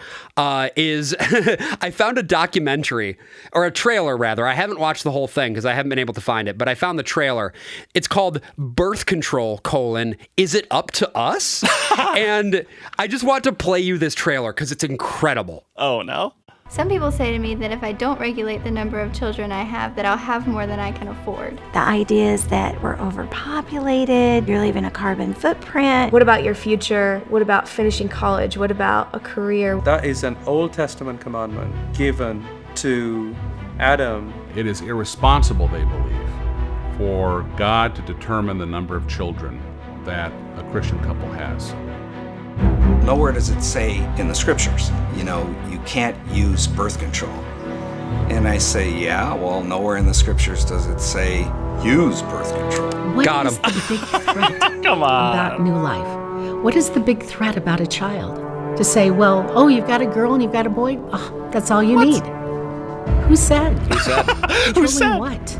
is I found a documentary, or a trailer rather. I haven't watched the whole thing because I haven't been able to find it, but I found the trailer. It's called Birth Control, Is It Up to Us? And I just want to play you this trailer because it's incredible. Oh, no? Some people say to me that if I don't regulate the number of children I have, that I'll have more than I can afford. The idea is that we're overpopulated, you're leaving a carbon footprint. What about your future? What about finishing college? What about a career? That is an Old Testament commandment given to Adam. It is irresponsible, they believe, for God to determine the number of children that a Christian couple has. Nowhere does it say in the scriptures, you can't use birth control. And I say, yeah, well, nowhere in the scriptures does it say use birth control. What Got is him. the big threat Come on. about new life? What is the big threat about a child? To say, well, oh, you've got a girl and you've got a boy? Oh, that's all you need. Who said? Who said? What?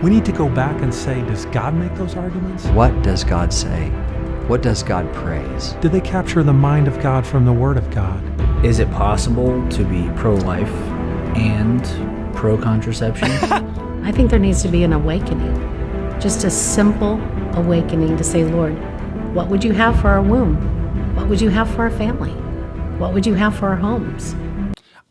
We need to go back and say, does God make those arguments? What does God say? What does God praise? Did they capture the mind of God from the Word of God? Is it possible to be pro-life and pro-contraception? I think there needs to be an awakening. Just a simple awakening to say, Lord, what would you have for our womb? What would you have for our family? What would you have for our homes?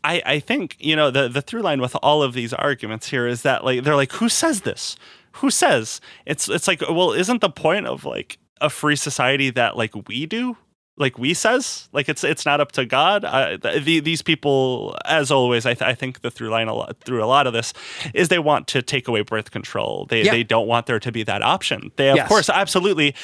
I think, the through line with all of these arguments here is that they're like, who says this? Who says? It's like, well, isn't the point of a free society that we do? We says? It's not up to God? These people, as always, I think the through line through a lot of this is they want to take away birth control. They don't want there to be that option. They, of course, absolutely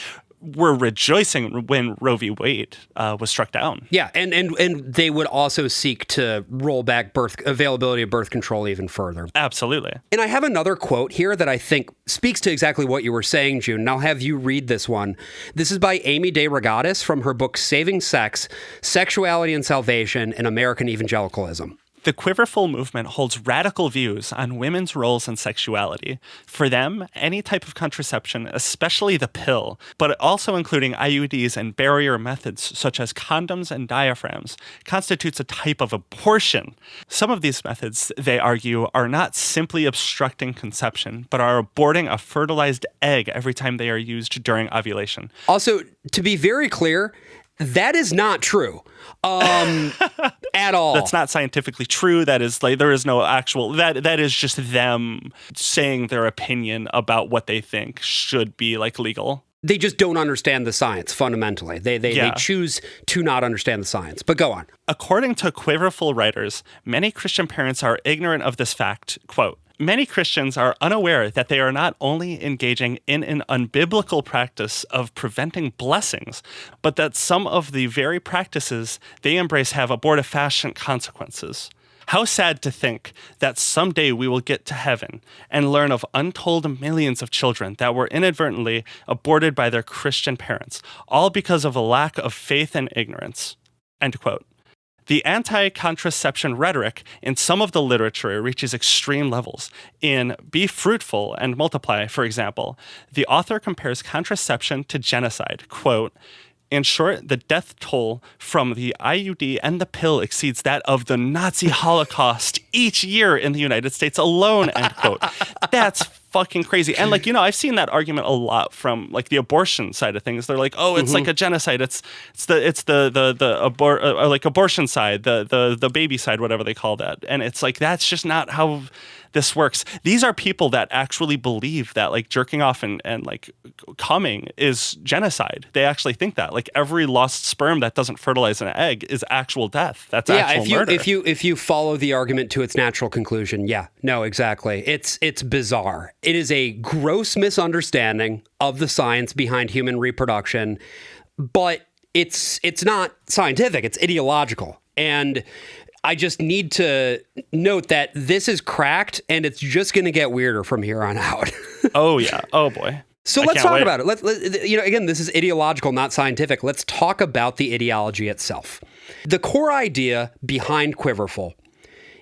were rejoicing when Roe v. Wade was struck down. Yeah, and they would also seek to roll back availability of birth control even further. Absolutely. And I have another quote here that I think speaks to exactly what you were saying, June, and I'll have you read this one. This is by Amy De Regatis from her book Saving Sex, Sexuality and Salvation in American Evangelicalism. The Quiverfull movement holds radical views on women's roles and sexuality. For them, any type of contraception, especially the pill, but also including IUDs and barrier methods such as condoms and diaphragms, constitutes a type of abortion. Some of these methods, they argue, are not simply obstructing conception, but are aborting a fertilized egg every time they are used during ovulation. Also, to be very clear, that is not true at all. That's not scientifically true. That is there is no actual, that is just them saying their opinion about what they think should be legal. They just don't understand the science fundamentally. They choose to not understand the science. But go on. According to Quiverfull writers, many Christian parents are ignorant of this fact. Quote, many Christians are unaware that they are not only engaging in an unbiblical practice of preventing blessings, but that some of the very practices they embrace have abortifacient consequences. How sad to think that someday we will get to heaven and learn of untold millions of children that were inadvertently aborted by their Christian parents, all because of a lack of faith and ignorance. End quote. The anti-contraception rhetoric in some of the literature reaches extreme levels. In Be Fruitful and Multiply, for example, the author compares contraception to genocide. Quote, in short, the death toll from the IUD and the pill exceeds that of the Nazi Holocaust each year in the United States alone, end quote. That's fucking crazy. And I've seen that argument a lot from the abortion side of things. They're like, oh, it's like a genocide. It's the abortion side, the baby side, whatever they call that. And it's that's just not how this works. These are people that actually believe that jerking off and coming is genocide. They actually think that every lost sperm that doesn't fertilize an egg is actual death. That's actual murder. If you follow the argument to its natural conclusion, no, exactly. It's bizarre. It is a gross misunderstanding of the science behind human reproduction, but it's not scientific. It's ideological. And I just need to note that this is cracked, and it's just going to get weirder from here on out. Oh, yeah. Oh, boy. So let's talk about it. Again, this is ideological, not scientific. Let's talk about the ideology itself. The core idea behind Quiverfull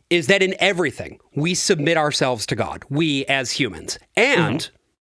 is that in everything, we submit ourselves to God, we as humans. And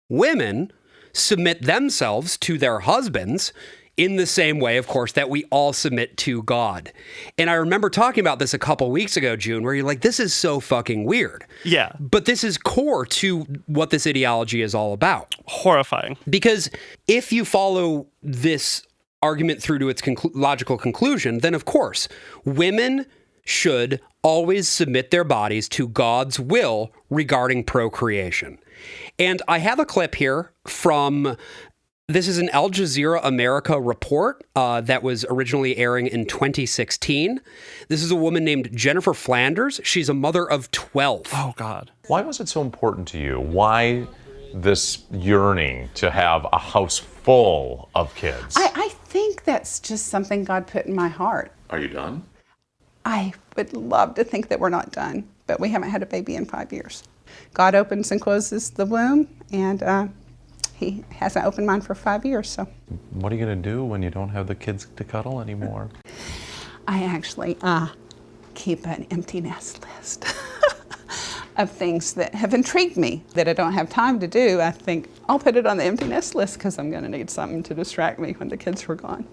women submit themselves to their husbands in the same way, of course, that we all submit to God. And I remember talking about this a couple weeks ago, June, where you're like, this is so fucking weird. Yeah. But this is core to what this ideology is all about. Horrifying. Because if you follow this argument through to its logical conclusion, then of course, women should always submit their bodies to God's will regarding procreation. And I have a clip here from... This is an Jazeera America report that was originally airing in 2016. This is a woman named Jennifer Flanders. She's a mother of 12. Oh, God. Why was it so important to you? Why this yearning to have a house full of kids? I think that's just something God put in my heart. Are you done? I would love to think that we're not done, but we haven't had a baby in 5 years. God opens and closes the womb, and He hasn't opened mine for 5 years, so. What are you going to do when you don't have the kids to cuddle anymore? I actually keep an empty nest list of things that have intrigued me that I don't have time to do. I think I'll put it on the empty nest list because I'm going to need something to distract me when the kids were gone.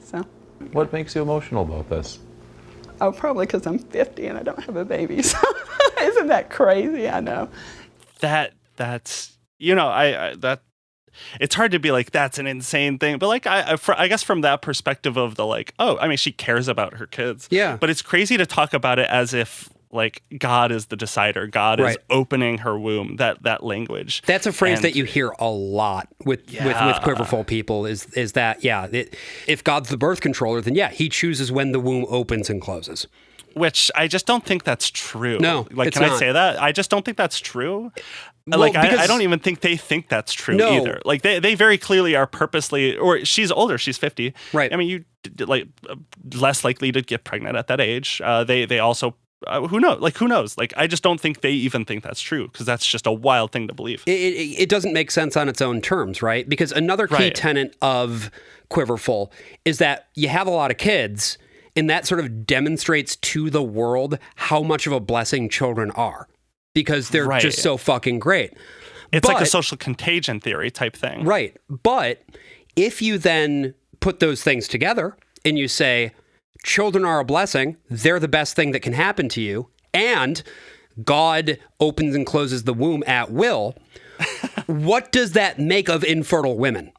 So. What makes you emotional about this? Oh, probably because I'm 50 and I don't have a baby. So isn't that crazy? I know. That's it's hard to be like, that's an insane thing. But like, I guess from that perspective of the like, oh, I mean, she cares about her kids. Yeah. But it's crazy to talk about it as if like God is the decider. God is opening her womb, that language. That's a phrase that you hear a lot with Quiverfull people is that, if God's the birth controller, then he chooses when the womb opens and closes. Which I just don't think that's true. No, like, can I say that? I just don't think that's true. Well, like, I don't even think they think that's true either. Like, they very clearly are purposely, or she's older, she's 50. Right. I mean, you like less likely to get pregnant at that age. They also, who knows? Like, I just don't think they even think that's true because that's just a wild thing to believe. It doesn't make sense on its own terms, right? Because another key tenet of Quiverfull is that you have a lot of kids, and that sort of demonstrates to the world how much of a blessing children are because they're just so fucking great. It's like a social contagion theory type thing. Right. But if you then put those things together and you say, children are a blessing, they're the best thing that can happen to you, and God opens and closes the womb at will, what does that make of infertile women?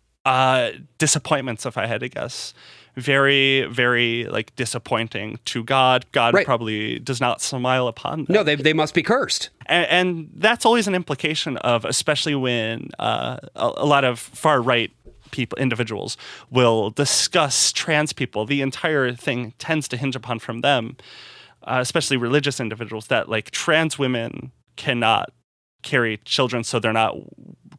Disappointments, if I had to guess. Very, very like disappointing to God. God probably does not smile upon them. No, they must be cursed. And that's always an implication of, especially when a lot of far-right individuals will discuss trans people. The entire thing tends to hinge upon from them, especially religious individuals, that like trans women cannot carry children, so they're not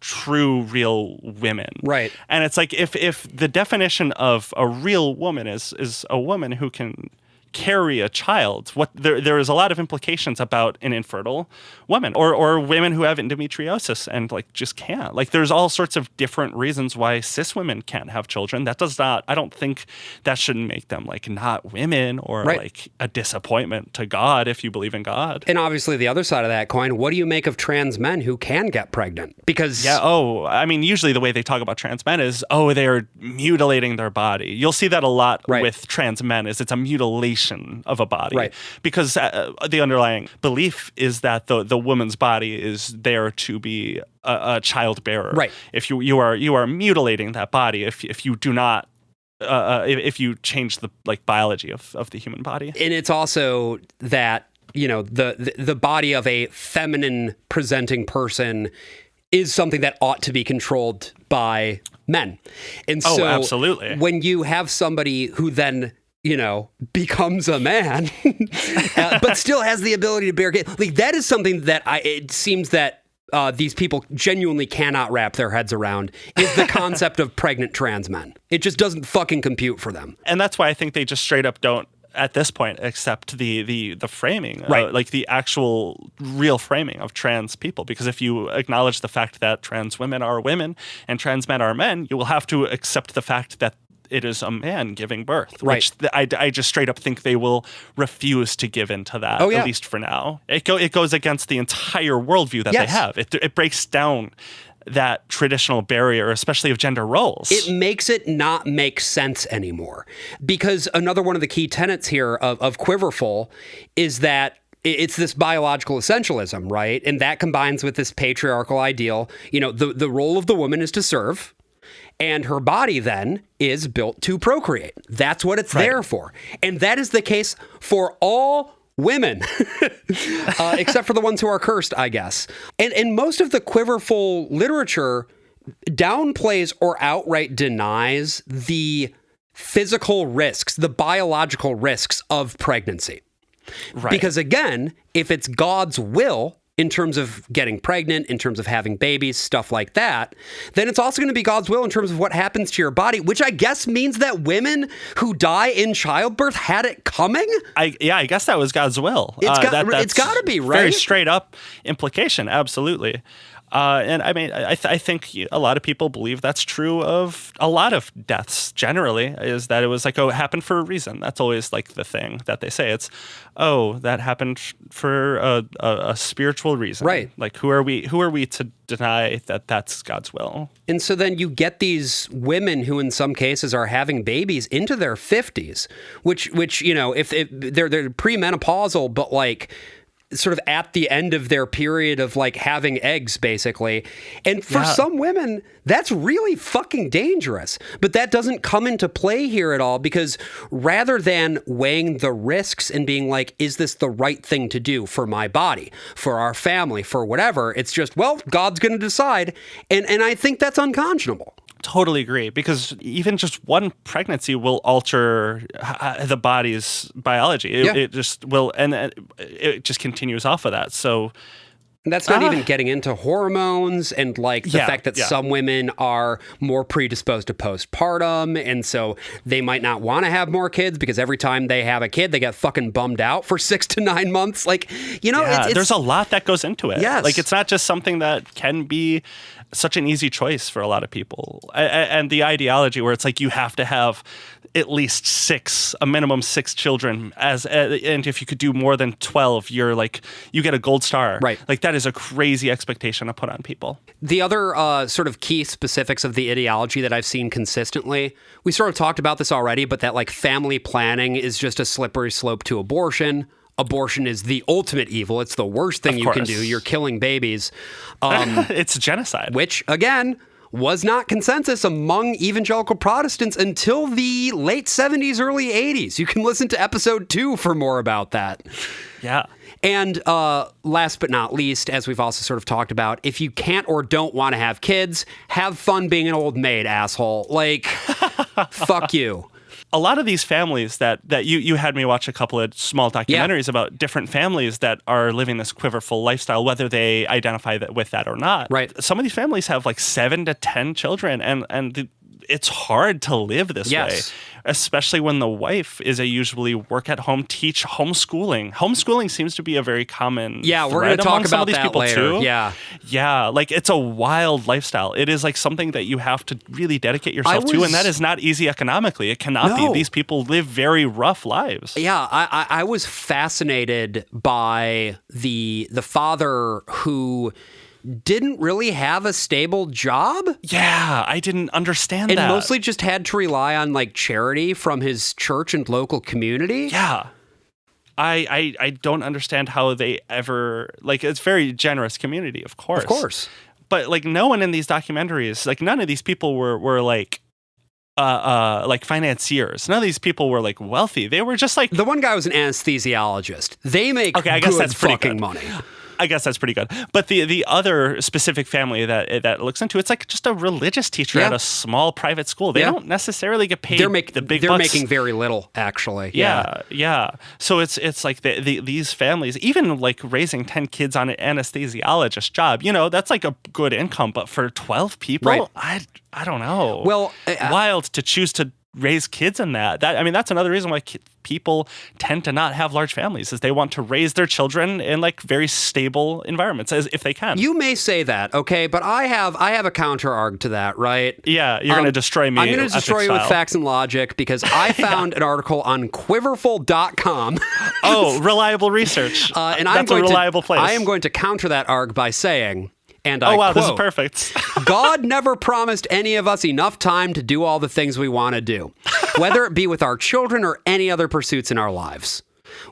true, real women. Right. And it's like, if the definition of a real woman is a woman who can carry a child, there is a lot of implications about an infertile woman or women who have endometriosis and like just can't. Like, there's all sorts of different reasons why cis women can't have children. That does not, I don't think that shouldn't make them like not women or like a disappointment to God if you believe in God. And obviously the other side of that coin, what do you make of trans men who can get pregnant? Because I mean, usually the way they talk about trans men is, they're mutilating their body. You'll see that a lot with trans men, is it's a mutilation of a body, because the underlying belief is that the woman's body is there to be a child bearer. Right. If you are mutilating that body, if you do not, if you change the like biology of the human body. And it's also that, you know, the body of a feminine presenting person is something that ought to be controlled by men. And so absolutely. When you have somebody who then, you know, becomes a man, but still has the ability to bear kids, like, that is something that it seems that these people genuinely cannot wrap their heads around, is the concept of pregnant trans men. It just doesn't fucking compute for them. And that's why I think they just straight up don't at this point accept the framing, right? Like the actual real framing of trans people. Because if you acknowledge the fact that trans women are women and trans men are men, you will have to accept the fact that it is a man giving birth, right. which I just straight up think they will refuse to give into that, at least for now. It goes against the entire worldview that they have. It breaks down that traditional barrier, especially of gender roles. It makes it not make sense anymore. Because another one of the key tenets here of Quiverfull is that it's this biological essentialism, right? And that combines with this patriarchal ideal. You know, the role of the woman is to serve, and her body then is built to procreate. That's what it's there for. And that is the case for all women, except for the ones who are cursed, I guess. And most of the Quiverfull literature downplays or outright denies the physical risks, the biological risks of pregnancy. Right. Because again, if it's God's will in terms of getting pregnant, in terms of having babies, stuff like that, then it's also going to be God's will in terms of what happens to your body, which I guess means that women who die in childbirth had it coming? I guess that was God's will. It's got to be, right? Very straight up implication, absolutely. And I mean, I think a lot of people believe that's true of a lot of deaths generally, is that it was like, oh, it happened for a reason. That's always like the thing that they say. It's, oh, that happened for a spiritual reason. Right. Like, who are we to deny that that's God's will? And so then you get these women who in some cases are having babies into their 50s, which you know, if they're premenopausal, but like sort of at the end of their period of like having eggs, basically. And for some women, that's really fucking dangerous. But that doesn't come into play here at all, because rather than weighing the risks and being like, is this the right thing to do for my body, for our family, for whatever, it's just, well, God's going to decide. And I think that's unconscionable. Totally agree, because even just one pregnancy will alter the body's biology. It just will, and it just continues off of that. So and that's not even getting into hormones and like the fact that some women are more predisposed to postpartum, and so they might not want to have more kids because every time they have a kid, they get fucking bummed out for 6 to 9 months. Like, you know, there's a lot that goes into it. Yes. Like, it's not just something that can be such an easy choice for a lot of people. And the ideology where it's like you have to have at least a minimum 6 children, and if you could do more than 12, you're like, you get a gold star. Right. Like, that is a crazy expectation to put on people. The other sort of key specifics of the ideology that I've seen consistently, we sort of talked about this already, but that like family planning is just a slippery slope to abortion. Abortion is the ultimate evil. It's the worst thing you can do. You're killing babies. It's genocide. Which, again, was not consensus among evangelical Protestants until the late 70s, early 80s. You can listen to episode 2 for more about that. Yeah. And last but not least, as we've also sort of talked about, if you can't or don't want to have kids, have fun being an old maid, asshole. Like, fuck you. A lot of these families that you had me watch a couple of small documentaries about different families that are living this Quiverfull lifestyle, whether they identify with that or not. Right. Some of these families have like 7 to 10 children, and it's hard to live this way, especially when the wife is a usually work at home, teach homeschooling. Homeschooling seems to be a very common we're going to talk about that later. Too. Yeah, like it's a wild lifestyle. It is like something that you have to really dedicate yourself to, and that is not easy economically. It cannot be. These people live very rough lives. Yeah, I was fascinated by the father who didn't really have a stable job. Yeah, I didn't understand that. And mostly just had to rely on like charity from his church and local community. Yeah. I don't understand how they ever, like, it's very generous community, of course. Of course. But like no one in these documentaries, like none of these people were like financiers. None of these people were like wealthy. They were just like, the one guy was an anesthesiologist. They make I guess that's pretty fucking good. money. I guess that's pretty good. But the other specific family that it looks into, it's like just a religious teacher at a small private school. They don't necessarily get paid the big bucks. They're making very little, actually. Yeah. So it's like these families, even like raising 10 kids on an anesthesiologist job, you know, that's like a good income. But for 12 people, I don't know. Well, wild to choose to raise kids in that. That's another reason why people tend to not have large families, is they want to raise their children in like very stable environments as if they can. You may say that, okay, but I have a counter arg to that, right? Yeah, you're going to destroy me. I'm going to destroy you with facts and logic because I found an article on Quiverfull.com. Oh, reliable research. And that's a reliable place. I am going to counter that arg by saying, and I quote, this is perfect. God never promised any of us enough time to do all the things we want to do, whether it be with our children or any other pursuits in our lives.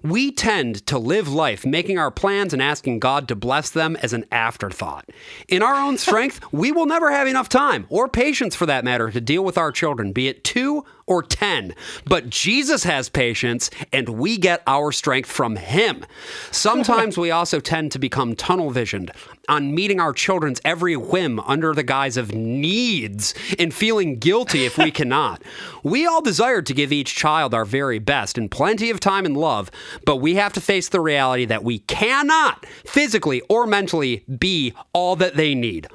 We tend to live life making our plans and asking God to bless them as an afterthought. In our own strength, we will never have enough time, or patience for that matter, to deal with our children, be it 2 or 10. But Jesus has patience, and we get our strength from him. Sometimes we also tend to become tunnel visioned on meeting our children's every whim under the guise of needs and feeling guilty if we cannot. We all desire to give each child our very best and plenty of time and love, but we have to face the reality that we cannot physically or mentally be all that they need.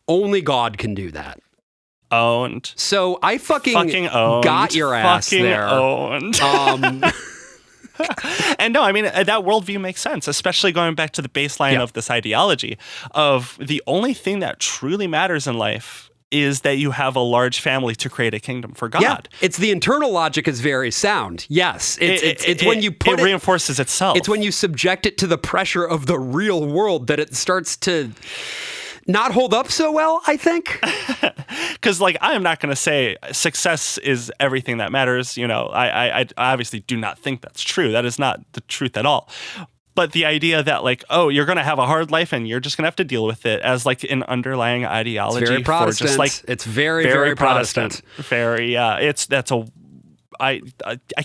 Only God can do that. Owned. So I fucking owned. got your ass fucking there. Owned. And no, I mean, that worldview makes sense, especially going back to the baseline of this ideology of the only thing that truly matters in life is that you have a large family to create a kingdom for God. Yeah, it's the internal logic is very sound. Yes, it's when you put it reinforces itself. It's when you subject it to the pressure of the real world that it starts to not hold up so well, I think. Because, like, I am not going to say success is everything that matters. You know, I obviously do not think that's true. That is not the truth at all. But the idea that, like, oh, you're going to have a hard life and you're just going to have to deal with it as, like, an underlying ideology. It's very Protestant. For just, like, it's very Protestant. Very, I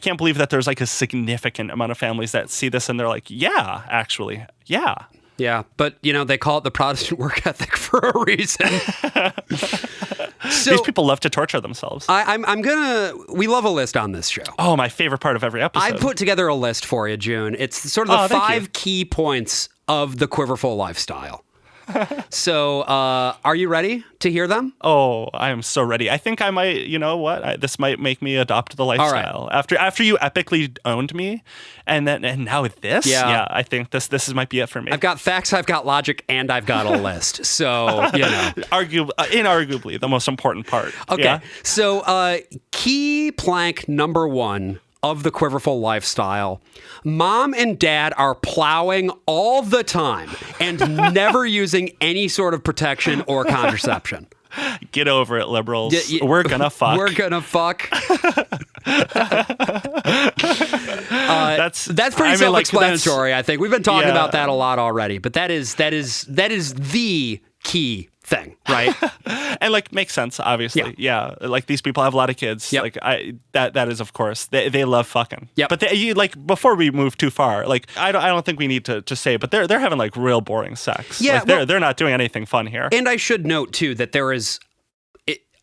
can't believe that there's, like, a significant amount of families that see this and they're like, yeah, actually, yeah. Yeah, but, you know, they call it the Protestant work ethic for a reason. So, these people love to torture themselves. We love a list on this show. Oh, my favorite part of every episode. I put together a list for you, June. It's sort of the 5 key points of the Quiverfull lifestyle. So, are you ready to hear them? Oh, I am so ready. I think I might, you know what? This might make me adopt the lifestyle. Right. After you epically owned me, and now with this, I think this might be it for me. I've got facts, I've got logic, and I've got a list. So, you know. Inarguably, the most important part. Okay, yeah? So key plank number 1 of the Quiverfull lifestyle. Mom and dad are plowing all the time and never using any sort of protection or contraception. Get over it, liberals. We're gonna fuck. We're gonna fuck. That's pretty self-explanatory. I think we've been talking about that a lot already, but that is the key thing, right? And like makes sense, obviously. Yeah. Like these people have a lot of kids. Yep. Like that is of course they love fucking. Yeah. But before we move too far, like I don't think we need to say, but they're having like real boring sex. Yeah. Like, they're not doing anything fun here. And I should note too that there is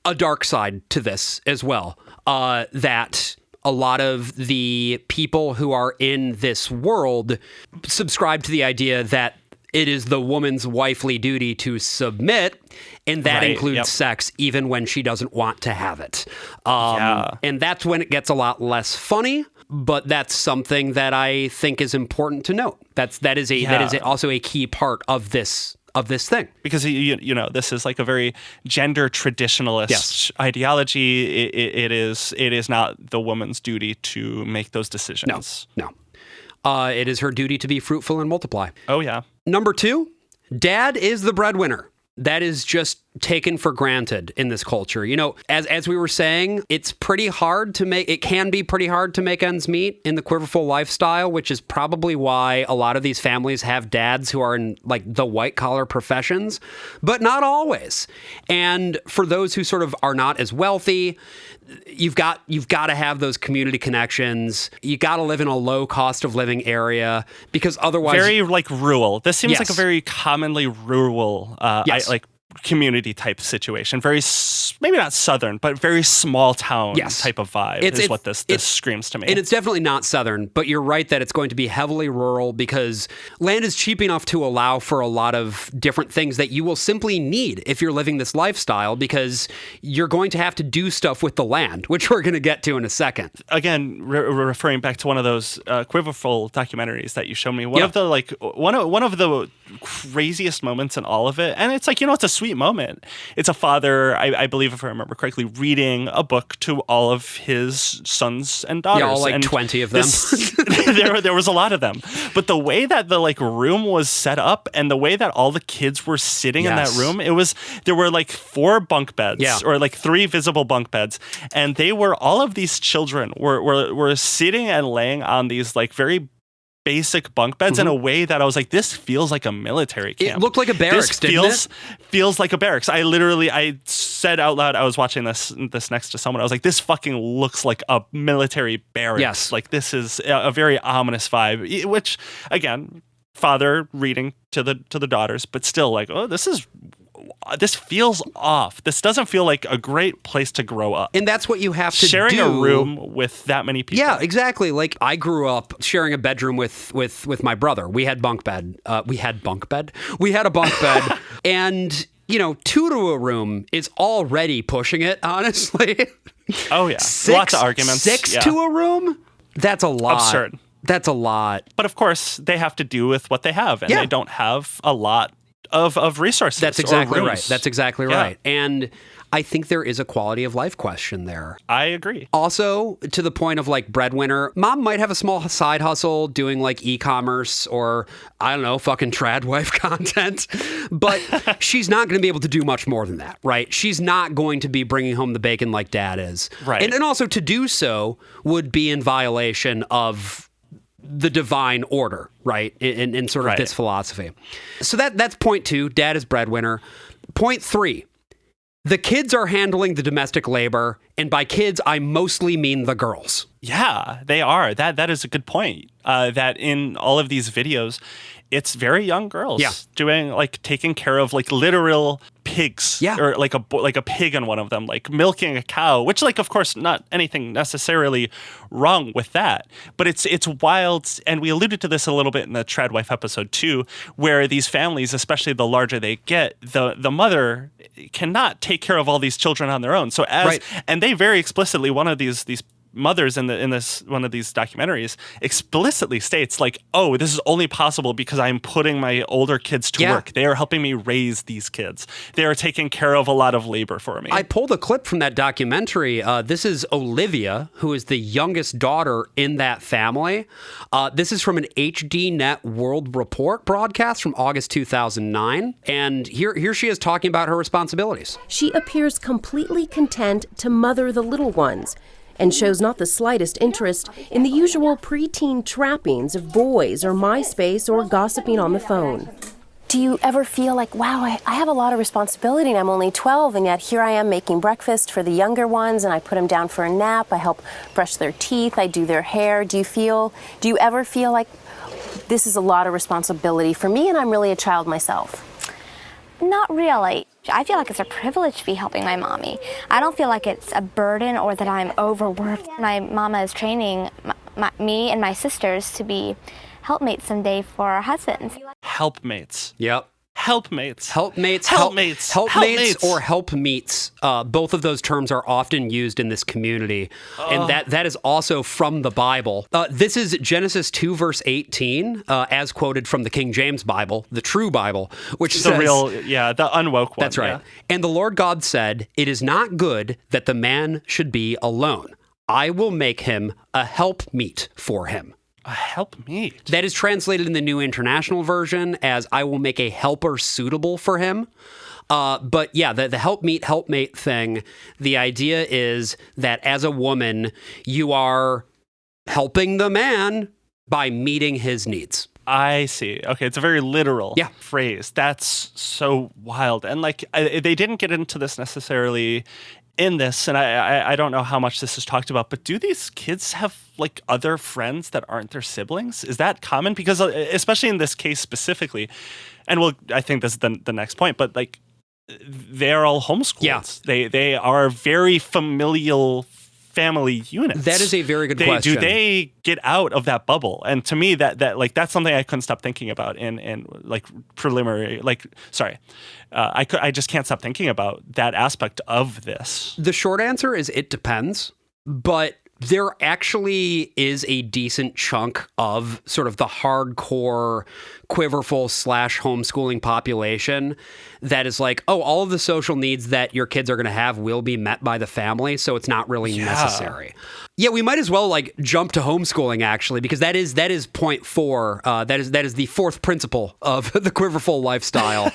a dark side to this as well. That a lot of the people who are in this world subscribe to the idea that it is the woman's wifely duty to submit, and that includes sex even when she doesn't want to have it. And that's when it gets a lot less funny, but that's something that I think is important to note. That is also a key part of this thing. Because, you know, this is like a very gender traditionalist ideology. It is not the woman's duty to make those decisions. No. It is her duty to be fruitful and multiply. Oh, yeah. Number 2, dad is the breadwinner. That is just taken for granted in this culture. You know, as we were saying, it can be pretty hard to make ends meet in the Quiverfull lifestyle, which is probably why a lot of these families have dads who are in like the white collar professions, but not always. And for those who sort of are not as wealthy, you've got to have those community connections. You got to live in a low cost of living area because otherwise very like rural. This seems like a very commonly rural community type situation, very maybe not southern, but very small town type of vibe is what this screams to me. And it's definitely not southern, but you're right that it's going to be heavily rural because land is cheap enough to allow for a lot of different things that you will simply need if you're living this lifestyle, because you're going to have to do stuff with the land, which we're going to get to in a second. Again, referring back to one of those Quiverfull documentaries that you showed me, one of the craziest moments in all of it, and it's like, it's a sweet moment. It's a father, I believe, if I remember correctly, reading a book to all of his sons and daughters. Yeah, all like 20 of them. There was a lot of them. But the way that the room was set up and the way that all the kids were sitting in that room, there were 4 bunk beds or 3 visible bunk beds, and all of these children were sitting and laying on these very basic bunk beds in a way that I was like, this feels like a military camp. It looked like a barracks, didn't it? Feels like a barracks. I said out loud, I was watching this next to someone, I was like, this fucking looks like a military barracks. Yes. This is a very ominous vibe, which, again, father reading to the daughters, but still this feels off. This doesn't feel like a great place to grow up. And that's what you have to sharing do. a room with that many people. Yeah, exactly. I grew up sharing a bedroom with my brother. We had bunk bed. We had a bunk bed. And, 2 to a room is already pushing it, honestly. Oh, yeah. 6, lots of arguments. 6 to a room? That's a lot. Absurd. That's a lot. But of course, they have to do with what they have, and they don't have a lot of resources. That's exactly or right. rooms. That's exactly right. And I think there is a quality of life question there. I agree. Also, to the point of breadwinner, mom might have a small side hustle doing e-commerce or, I don't know, fucking trad wife content, but she's not going to be able to do much more than that, right? She's not going to be bringing home the bacon like dad is. Right. And also to do so would be in violation of the divine order, right? In sort of this philosophy. So that's point 2. Dad is breadwinner. Point 3. The kids are handling the domestic labor, and by kids, I mostly mean the girls. Yeah, they are. That is a good point. That in all of these videos, it's very young girls doing taking care of literal pigs, or a pig in one of them, milking a cow, which of course not anything necessarily wrong with that, but it's wild. And we alluded to this a little bit in the Trad Wife episode too, where these families, especially the larger they get, the mother cannot take care of all these children on their own. So and they very explicitly, one of these mothers in this one of these documentaries explicitly states oh, this is only possible because I'm putting my older kids to work. They are helping me raise these kids. They are taking care of a lot of labor for me. I pulled a clip from that documentary. This is Olivia, who is the youngest daughter in that family. This is from an HDNet World Report broadcast from August 2009. And here she is talking about her responsibilities. She appears completely content to mother the little ones, and shows not the slightest interest in the usual preteen trappings of boys or MySpace or gossiping on the phone. Do you ever feel wow, I have a lot of responsibility and I'm only 12, and yet here I am making breakfast for the younger ones, and I put them down for a nap, I help brush their teeth, I do their hair. Do you ever feel like this is a lot of responsibility for me and I'm really a child myself? Not really. I feel like it's a privilege to be helping my mommy. I don't feel like it's a burden or that I'm overworked. My mama is training me and my sisters to be helpmates someday for our husbands. Helpmates. Yep. Helpmates. Helpmates or helpmeets. Both of those terms are often used in this community. And that is also from the Bible. This is Genesis 2, verse 18, as quoted from the King James Bible, the true Bible, which says... the unwoke one. That's right. Yeah. And the Lord God said, "It is not good that the man should be alone. I will make him a helpmeet for him." A helpmeet. That is translated in the New International Version as "I will make a helper suitable for him." But yeah, the helpmate thing, the idea is that as a woman, you are helping the man by meeting his needs. I see. Okay, it's a very literal phrase. That's so wild. And they didn't get into this necessarily in this, and I don't know how much this is talked about, but do these kids have other friends that aren't their siblings? Is that common? Because especially in this case specifically, and I think this is the next point, but they're all homeschooled. Yeah. They are very familial family units. That is a very good question. Do they get out of that bubble? And to me, that's something I couldn't stop thinking about in like preliminary. I just can't stop thinking about that aspect of this. The short answer is it depends, but there actually is a decent chunk of sort of the hardcore Quiverfull / homeschooling population that is like, oh, all of the social needs that your kids are going to have will be met by the family, so it's not really necessary. Yeah, we might as well like jump to homeschooling actually, because that is point 4. That is the fourth principle of the Quiverfull lifestyle,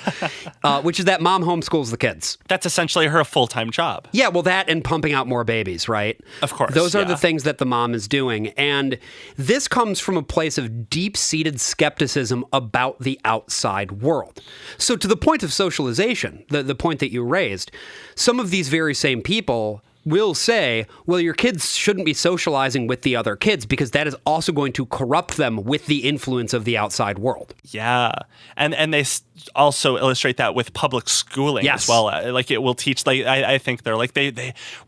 which is that mom homeschools the kids. That's essentially her full-time job. Yeah, well, that and pumping out more babies, right? Of course. Those are the things that the mom is doing, and this comes from a place of deep-seated skepticism about the outside world. So to the point of socialization, the point that you raised, some of these very same people will say, well, your kids shouldn't be socializing with the other kids because that is also going to corrupt them with the influence of the outside world. Yeah. And they also illustrate that with public schooling as well. Like it will teach, like, I think they're like,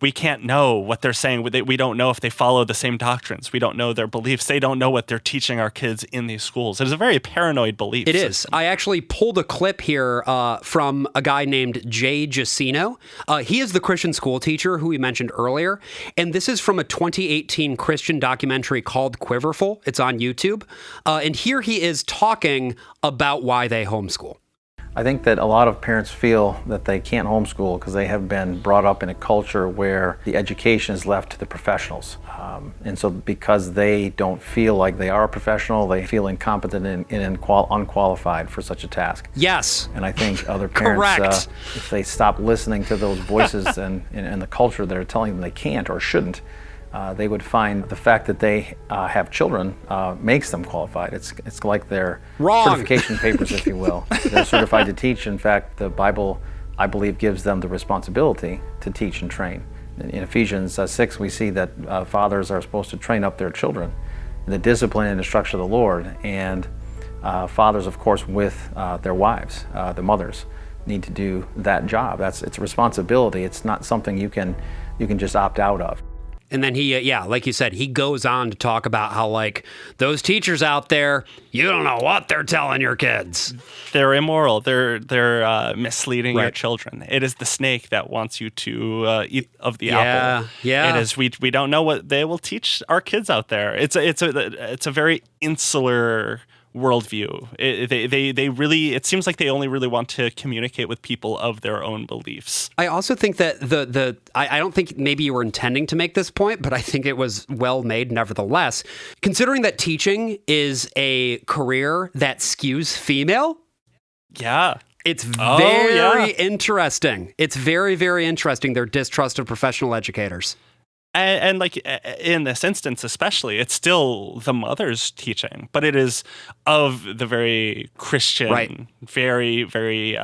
we can't know what they're saying. We don't know if they follow the same doctrines. We don't know their beliefs. They don't know what they're teaching our kids in these schools. It is a very paranoid belief. It is. I actually pulled a clip here from a guy named Jusino. He is the Christian school teacher who we mentioned earlier. And this is from a 2018 Christian documentary called Quiverfull. It's on YouTube. And here he is talking about why they homeschool. I think that a lot of parents feel that they can't homeschool because they have been brought up in a culture where the education is left to the professionals. And so because they don't feel like they are a professional, they feel incompetent and unqualified for such a task. Yes. And I think other parents, if they stop listening to those voices and the culture that are telling them they can't or shouldn't, they would find the fact that they have children makes them qualified. It's like their certification papers, if you will. They're certified to teach. In fact, the Bible, I believe, gives them the responsibility to teach and train. In Ephesians 6, we see that fathers are supposed to train up their children in the discipline and instruction of the Lord. And fathers, of course, with their wives, the mothers, need to do that job. It's a responsibility. It's not something you can just opt out of. And then he, like you said, he goes on to talk about how, like, those teachers out there, you don't know what they're telling your kids. They're immoral. They're misleading your children. It is the snake that wants you to eat of the apple. Yeah. It is. We don't know what they will teach our kids out there. It's a very insular worldview. They really, it seems like they only really want to communicate with people of their own beliefs. I also think that I don't think maybe you were intending to make this point, but I think it was well made nevertheless. Considering that teaching is a career that skews female. Yeah. It's very interesting. It's very, very interesting, their distrust of professional educators. And like in this instance, especially, it's still the mother's teaching, but it is of the very Christian, very, very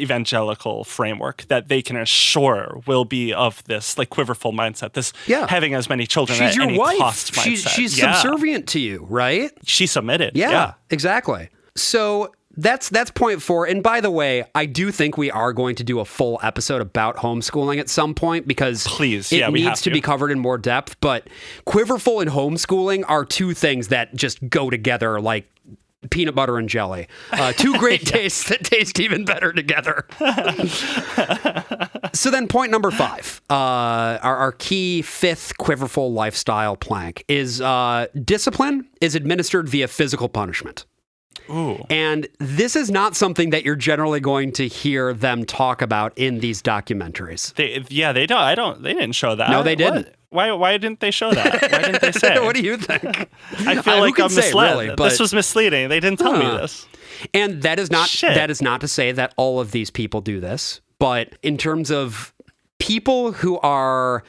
evangelical framework that they can assure will be of this like Quiverfull mindset, this having as many children at any cost mindset. She's subservient to you, right? She submitted. Yeah, exactly. So that's point 4. And by the way, I do think we are going to do a full episode about homeschooling at some point because it needs to be covered in more depth. But Quiverfull and homeschooling are two things that just go together like peanut butter and jelly. Two great tastes that taste even better together. So then point number 5, our key 5th Quiverfull lifestyle plank is discipline is administered via physical punishment. Ooh. And this is not something that you're generally going to hear them talk about in these documentaries. They don't. They didn't show that. No, they didn't. What? Why didn't they show that? Why didn't they say? What do you think? I feel like I'm misled. Really, this was misleading. They didn't tell me this. And that is not to say that all of these people do this, but in terms of people who are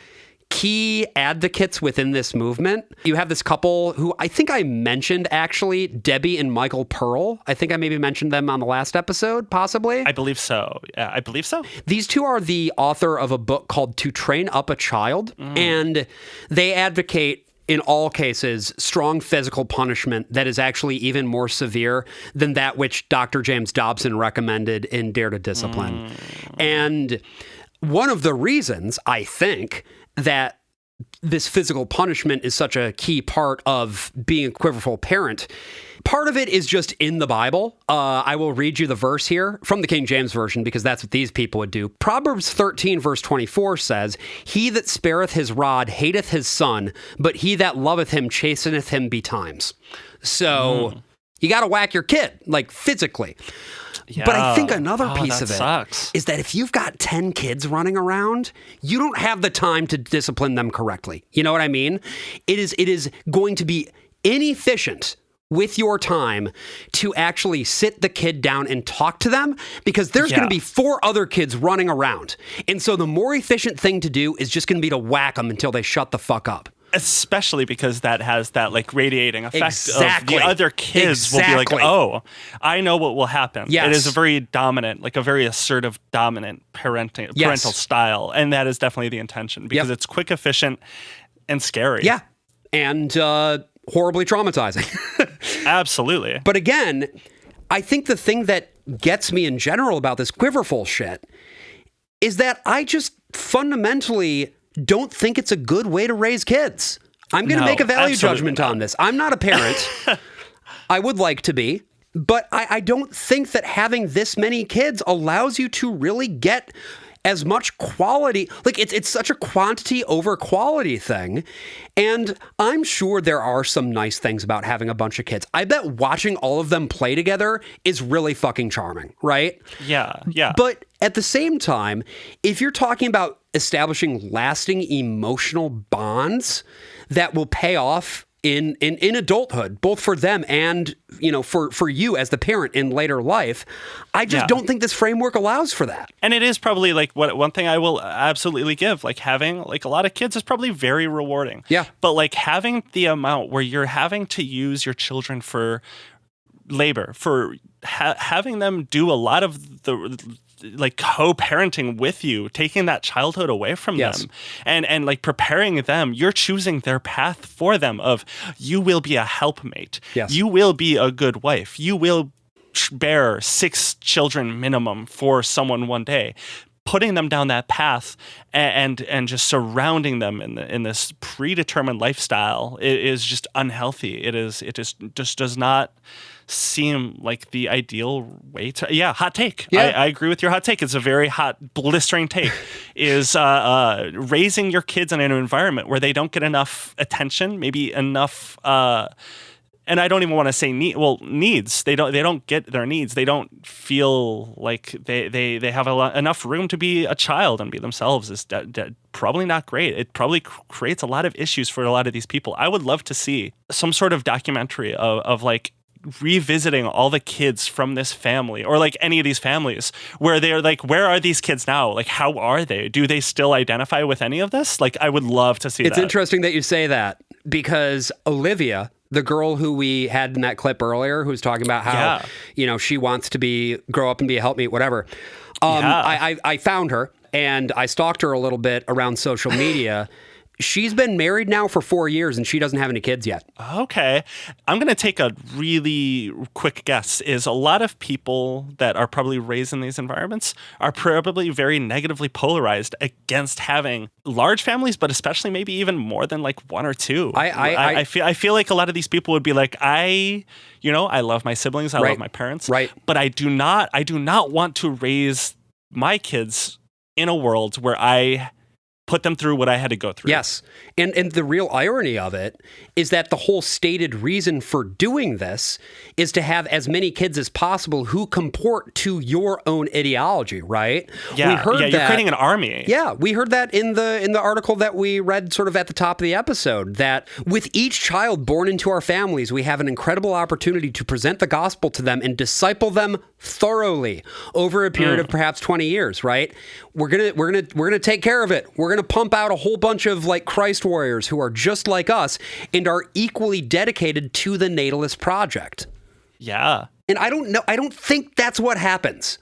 key advocates within this movement, you have this couple who I think I mentioned, actually, Debbie and Michael Pearl. I think I maybe mentioned them on the last episode, possibly. I believe so. Yeah, I believe so. These two are the author of a book called To Train Up a Child, and they advocate in all cases, strong physical punishment that is actually even more severe than that which Dr. James Dobson recommended in Dare to Discipline. And one of the reasons, I think, that this physical punishment is such a key part of being a quiverful parent, part of it is just in the Bible. I will read you the verse here from the King James Version because that's what these people would do. Proverbs 13 verse 24 says, "He that spareth his rod hateth his son, but he that loveth him chasteneth him betimes." So you got to whack your kid, like physically. Yeah. But I think another piece of it sucks. is that if you've got 10 kids running around, you don't have the time to discipline them correctly. You know what I mean? It is going to be inefficient with your time to actually sit the kid down and talk to them because there's going to be 4 other kids running around. And so the more efficient thing to do is just going to be to whack them until they shut the fuck up. Especially because that has that like radiating effect of the other kids will be like, oh, I know what will happen. Yes. It is a very dominant, like a very assertive, dominant parental style. And that is definitely the intention because it's quick, efficient, and scary. Yeah. And horribly traumatizing. Absolutely. But again, I think the thing that gets me in general about this Quiverfull shit is that I just fundamentally don't think it's a good way to raise kids. I'm going to make a value judgment on this. I'm not a parent. I would like to be, but I don't think that having this many kids allows you to really get as much quality. Like it's such a quantity over quality thing. And I'm sure there are some nice things about having a bunch of kids. I bet watching all of them play together is really fucking charming, right? Yeah, yeah. But at the same time, if you're talking about establishing lasting emotional bonds that will pay off in adulthood, both for them and, you know, for you as the parent in later life, I just don't think this framework allows for that. And it is probably like one thing I will absolutely give, like having like a lot of kids is probably very rewarding. Yeah. But like having the amount where you're having to use your children for labor, for having them do a lot of the like co-parenting with you, taking that childhood away from them and like preparing them, you're choosing their path for them of you will be a helpmate. Yes. You will be a good wife. You will bear 6 children minimum for someone one day. Putting them down that path and just surrounding them in this predetermined lifestyle is just unhealthy. It just does not seem like the ideal way to hot take. I agree with your hot take. It's a very hot, blistering take. Is raising your kids in an environment where they don't get enough attention, maybe enough and I don't even want to say needs. They don't get their needs. They don't feel like they have enough room to be a child and be themselves. Is probably not great. It probably creates a lot of issues for a lot of these people. I would love to see some sort of documentary of like revisiting all the kids from this family or like any of these families where they're like, where are these kids now? Like, how are they? Do they still identify with any of this? Like, I would love to see that. It's interesting that you say that because Olivia, the girl who we had in that clip earlier, who was talking about how, you know, she wants to grow up and be a helpmeet, whatever. I found her and I stalked her a little bit around social media. She's been married now for 4 years and she doesn't have any kids yet. Okay. I'm going to take a really quick guess. Is a lot of people that are probably raised in these environments are probably very negatively polarized against having large families, but especially maybe even more than like 1 or 2. I feel like a lot of these people would be like, I love my siblings. I love my parents. Right. But I do not want to raise my kids in a world where I put them through what I had to go through. Yes. And the real irony of it is that the whole stated reason for doing this is to have as many kids as possible who comport to your own ideology, right? Yeah, we heard that, you're creating an army. Yeah, we heard that in the article that we read sort of at the top of the episode, that with each child born into our families, we have an incredible opportunity to present the gospel to them and disciple them thoroughly over a period of perhaps 20 years, right? We're gonna take care of it. We're gonna pump out a whole bunch of like Christ warriors who are just like us and are equally dedicated to the natalist project. Yeah. And I don't think that's what happens.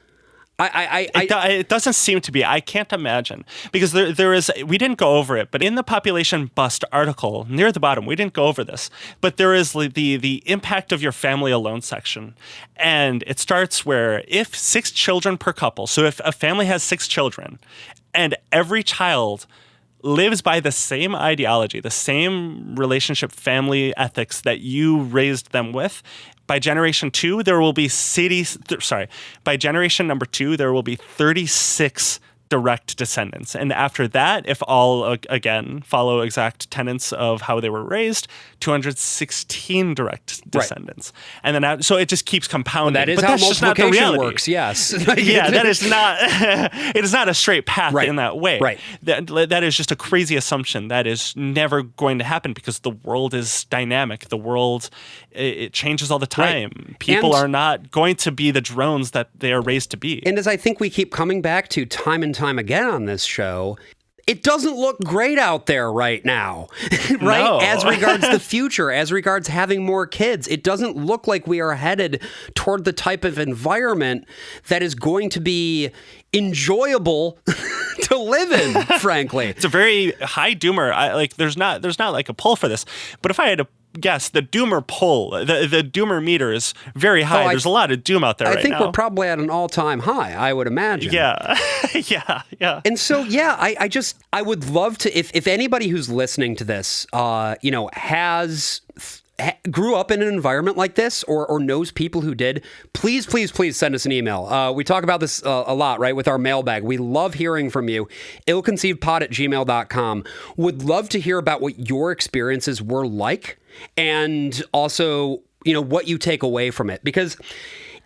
It doesn't seem to be. I can't imagine, because there is, we didn't go over it, but in the population bust article near the bottom, we didn't go over this, but there is the impact of your family alone section. And it starts where if 6 children per couple, so if a family has 6 children and every child lives by the same ideology, the same relationship, family ethics that you raised them with, by generation 2, there will be by generation number 2, there will be 36 direct descendants. And after that, if all, again, follow exact tenets of how they were raised, 216 direct descendants. Right. And then, so it just keeps compounding. Well, that is but how that's multiplication works, yes. Yeah, that is not, it is not a straight path in that way. Right. That is just a crazy assumption. That is never going to happen because the world is dynamic. The world, it changes all the time. Right. People are not going to be the drones that they are raised to be. And as I think we keep coming back to time and time again on this show, it doesn't look great out there right now, right? No. As regards the future, as regards having more kids, it doesn't look like we are headed toward the type of environment that is going to be enjoyable to live in, frankly. It's a very high doomer. There's not like a poll for this, but if I had to guess, the doomer poll, the doomer meter is very high. There's a lot of doom out there right now. I think we're probably at an all-time high, I would imagine. Yeah. yeah. And so, I would love to, if anybody who's listening to this, grew up in an environment like this or knows people who did, please send us an email. We talk about this a lot, right, with our mailbag. We love hearing from you. illconceivedpod@gmail.com. Would love to hear about what your experiences were like and also, what you take away from it. Because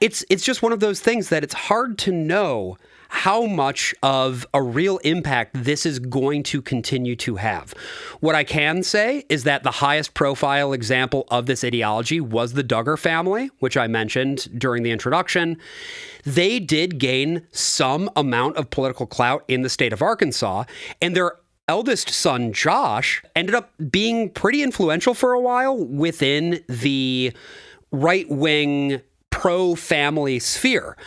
it's just one of those things that it's hard to know how much of a real impact this is going to continue to have. What I can say is that the highest profile example of this ideology was the Duggar family, which I mentioned during the introduction. They did gain some amount of political clout in the state of Arkansas, and their eldest son, Josh, ended up being pretty influential for a while within the right-wing pro-family sphere.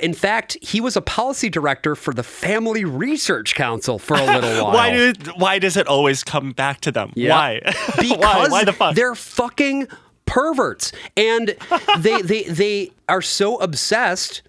In fact, he was a policy director for the Family Research Council for a little while. Why does it always come back to them? Yeah. Why? Because why the fuck? They're fucking perverts. And they are so obsessed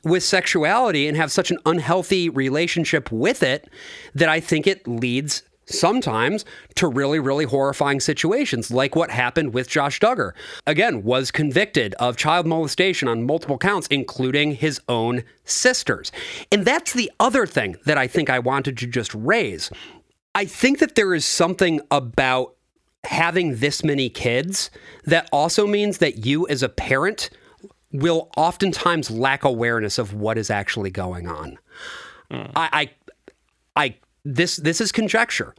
with sexuality and have such an unhealthy relationship with it that I think it leads sometimes to really, really horrifying situations, like what happened with Josh Duggar. Again, was convicted of child molestation on multiple counts, including his own sisters. And that's the other thing that I think I wanted to just raise. I think that there is something about having this many kids that also means that you as a parent will oftentimes lack awareness of what is actually going on. This is conjecture,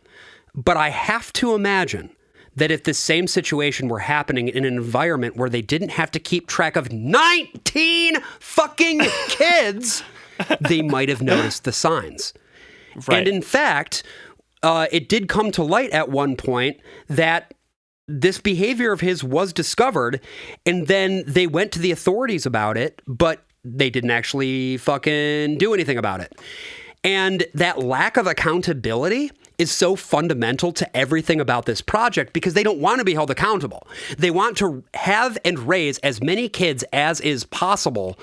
but I have to imagine that if the same situation were happening in an environment where they didn't have to keep track of 19 fucking kids, they might have noticed the signs. Right. And in fact, it did come to light at one point that this behavior of his was discovered, and then they went to the authorities about it, but they didn't actually fucking do anything about it. And that lack of accountability is so fundamental to everything about this project because they don't want to be held accountable. They want to have and raise as many kids as is possible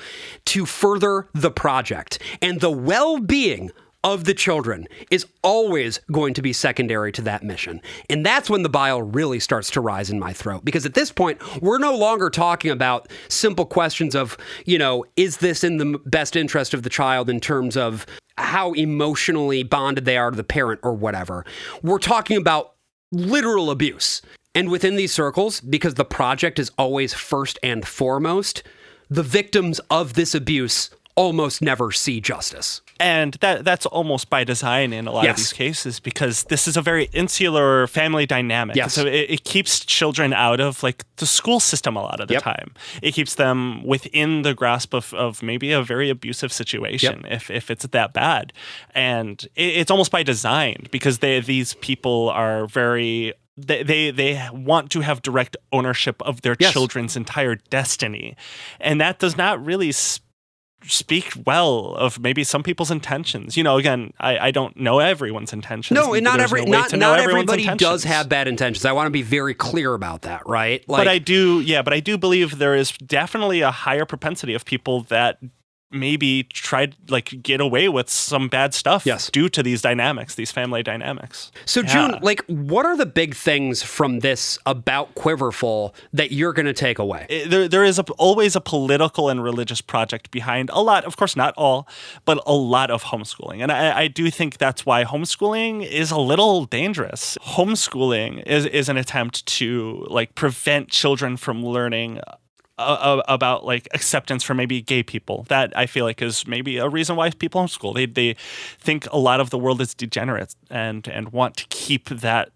to further the project. And the well-being of the children is always going to be secondary to that mission. And that's when the bile really starts to rise in my throat. Because at this point, we're no longer talking about simple questions of, is this in the best interest of the child in terms of how emotionally bonded they are to the parent or whatever. We're talking about literal abuse. And within these circles, because the project is always first and foremost, the victims of this abuse almost never see justice. And that's almost by design in a lot of these cases, because this is a very insular family dynamic. Yes. So it keeps children out of the school system a lot of the time. It keeps them within the grasp of maybe a very abusive situation if it's that bad. And it's almost by design, because these people are very... They want to have direct ownership of their children's entire destiny. And that does not really speak well of maybe some people's intentions. Again, I don't know everyone's intentions. No, and not everybody intentions. Does have bad intentions. I want to be very clear about that, right? But I do believe there is definitely a higher propensity of people that maybe tried get away with some bad stuff due to these dynamics, these family dynamics. So June, what are the big things from this about Quiverfull that you're going to take away? There is always a political and religious project behind a lot, of course not all, but a lot of homeschooling. And I do think that's why homeschooling is a little dangerous. Homeschooling is an attempt to prevent children from learning about acceptance for maybe gay people. That I feel is maybe a reason why people homeschool. They think a lot of the world is degenerate and want to keep that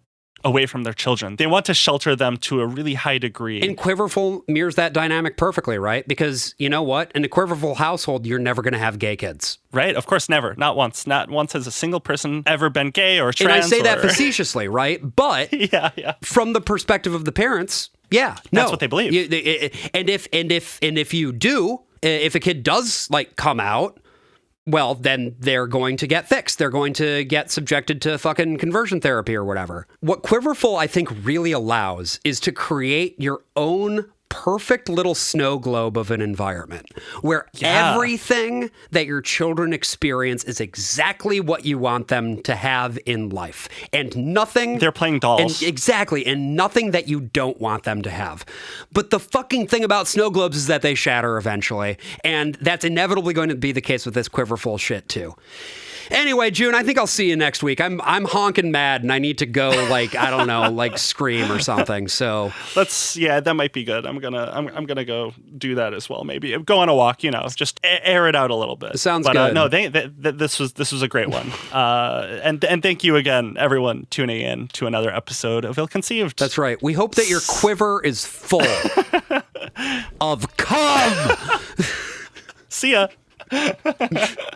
away from their children. They want to shelter them to a really high degree. And Quiverfull mirrors that dynamic perfectly, right? Because you know what? In a Quiverfull household, you're never going to have gay kids. Right? Of course, never. Not once. Not once has a single person ever been gay or trans. And I say that facetiously, right? But from the perspective of the parents, that's what they believe. And if you do, if a kid does come out, well, then they're going to get fixed. They're going to get subjected to fucking conversion therapy or whatever. What Quiverfull, I think, really allows is to create your own perfect little snow globe of an environment where everything that your children experience is exactly what you want them to have in life. And nothing... They're playing dolls. Exactly. And nothing that you don't want them to have. But the fucking thing about snow globes is that they shatter eventually. And that's inevitably going to be the case with this Quiverfull shit, too. Anyway, June, I think I'll see you next week. I'm honking mad and I need to go I don't know, scream or something. So that might be good. I'm gonna go do that as well. Maybe go on a walk. Just air it out a little bit. Sounds good. No, this was a great one. And thank you again, everyone, tuning in to another episode of Ill Conceived. That's right. We hope that your quiver is full of cum. See ya.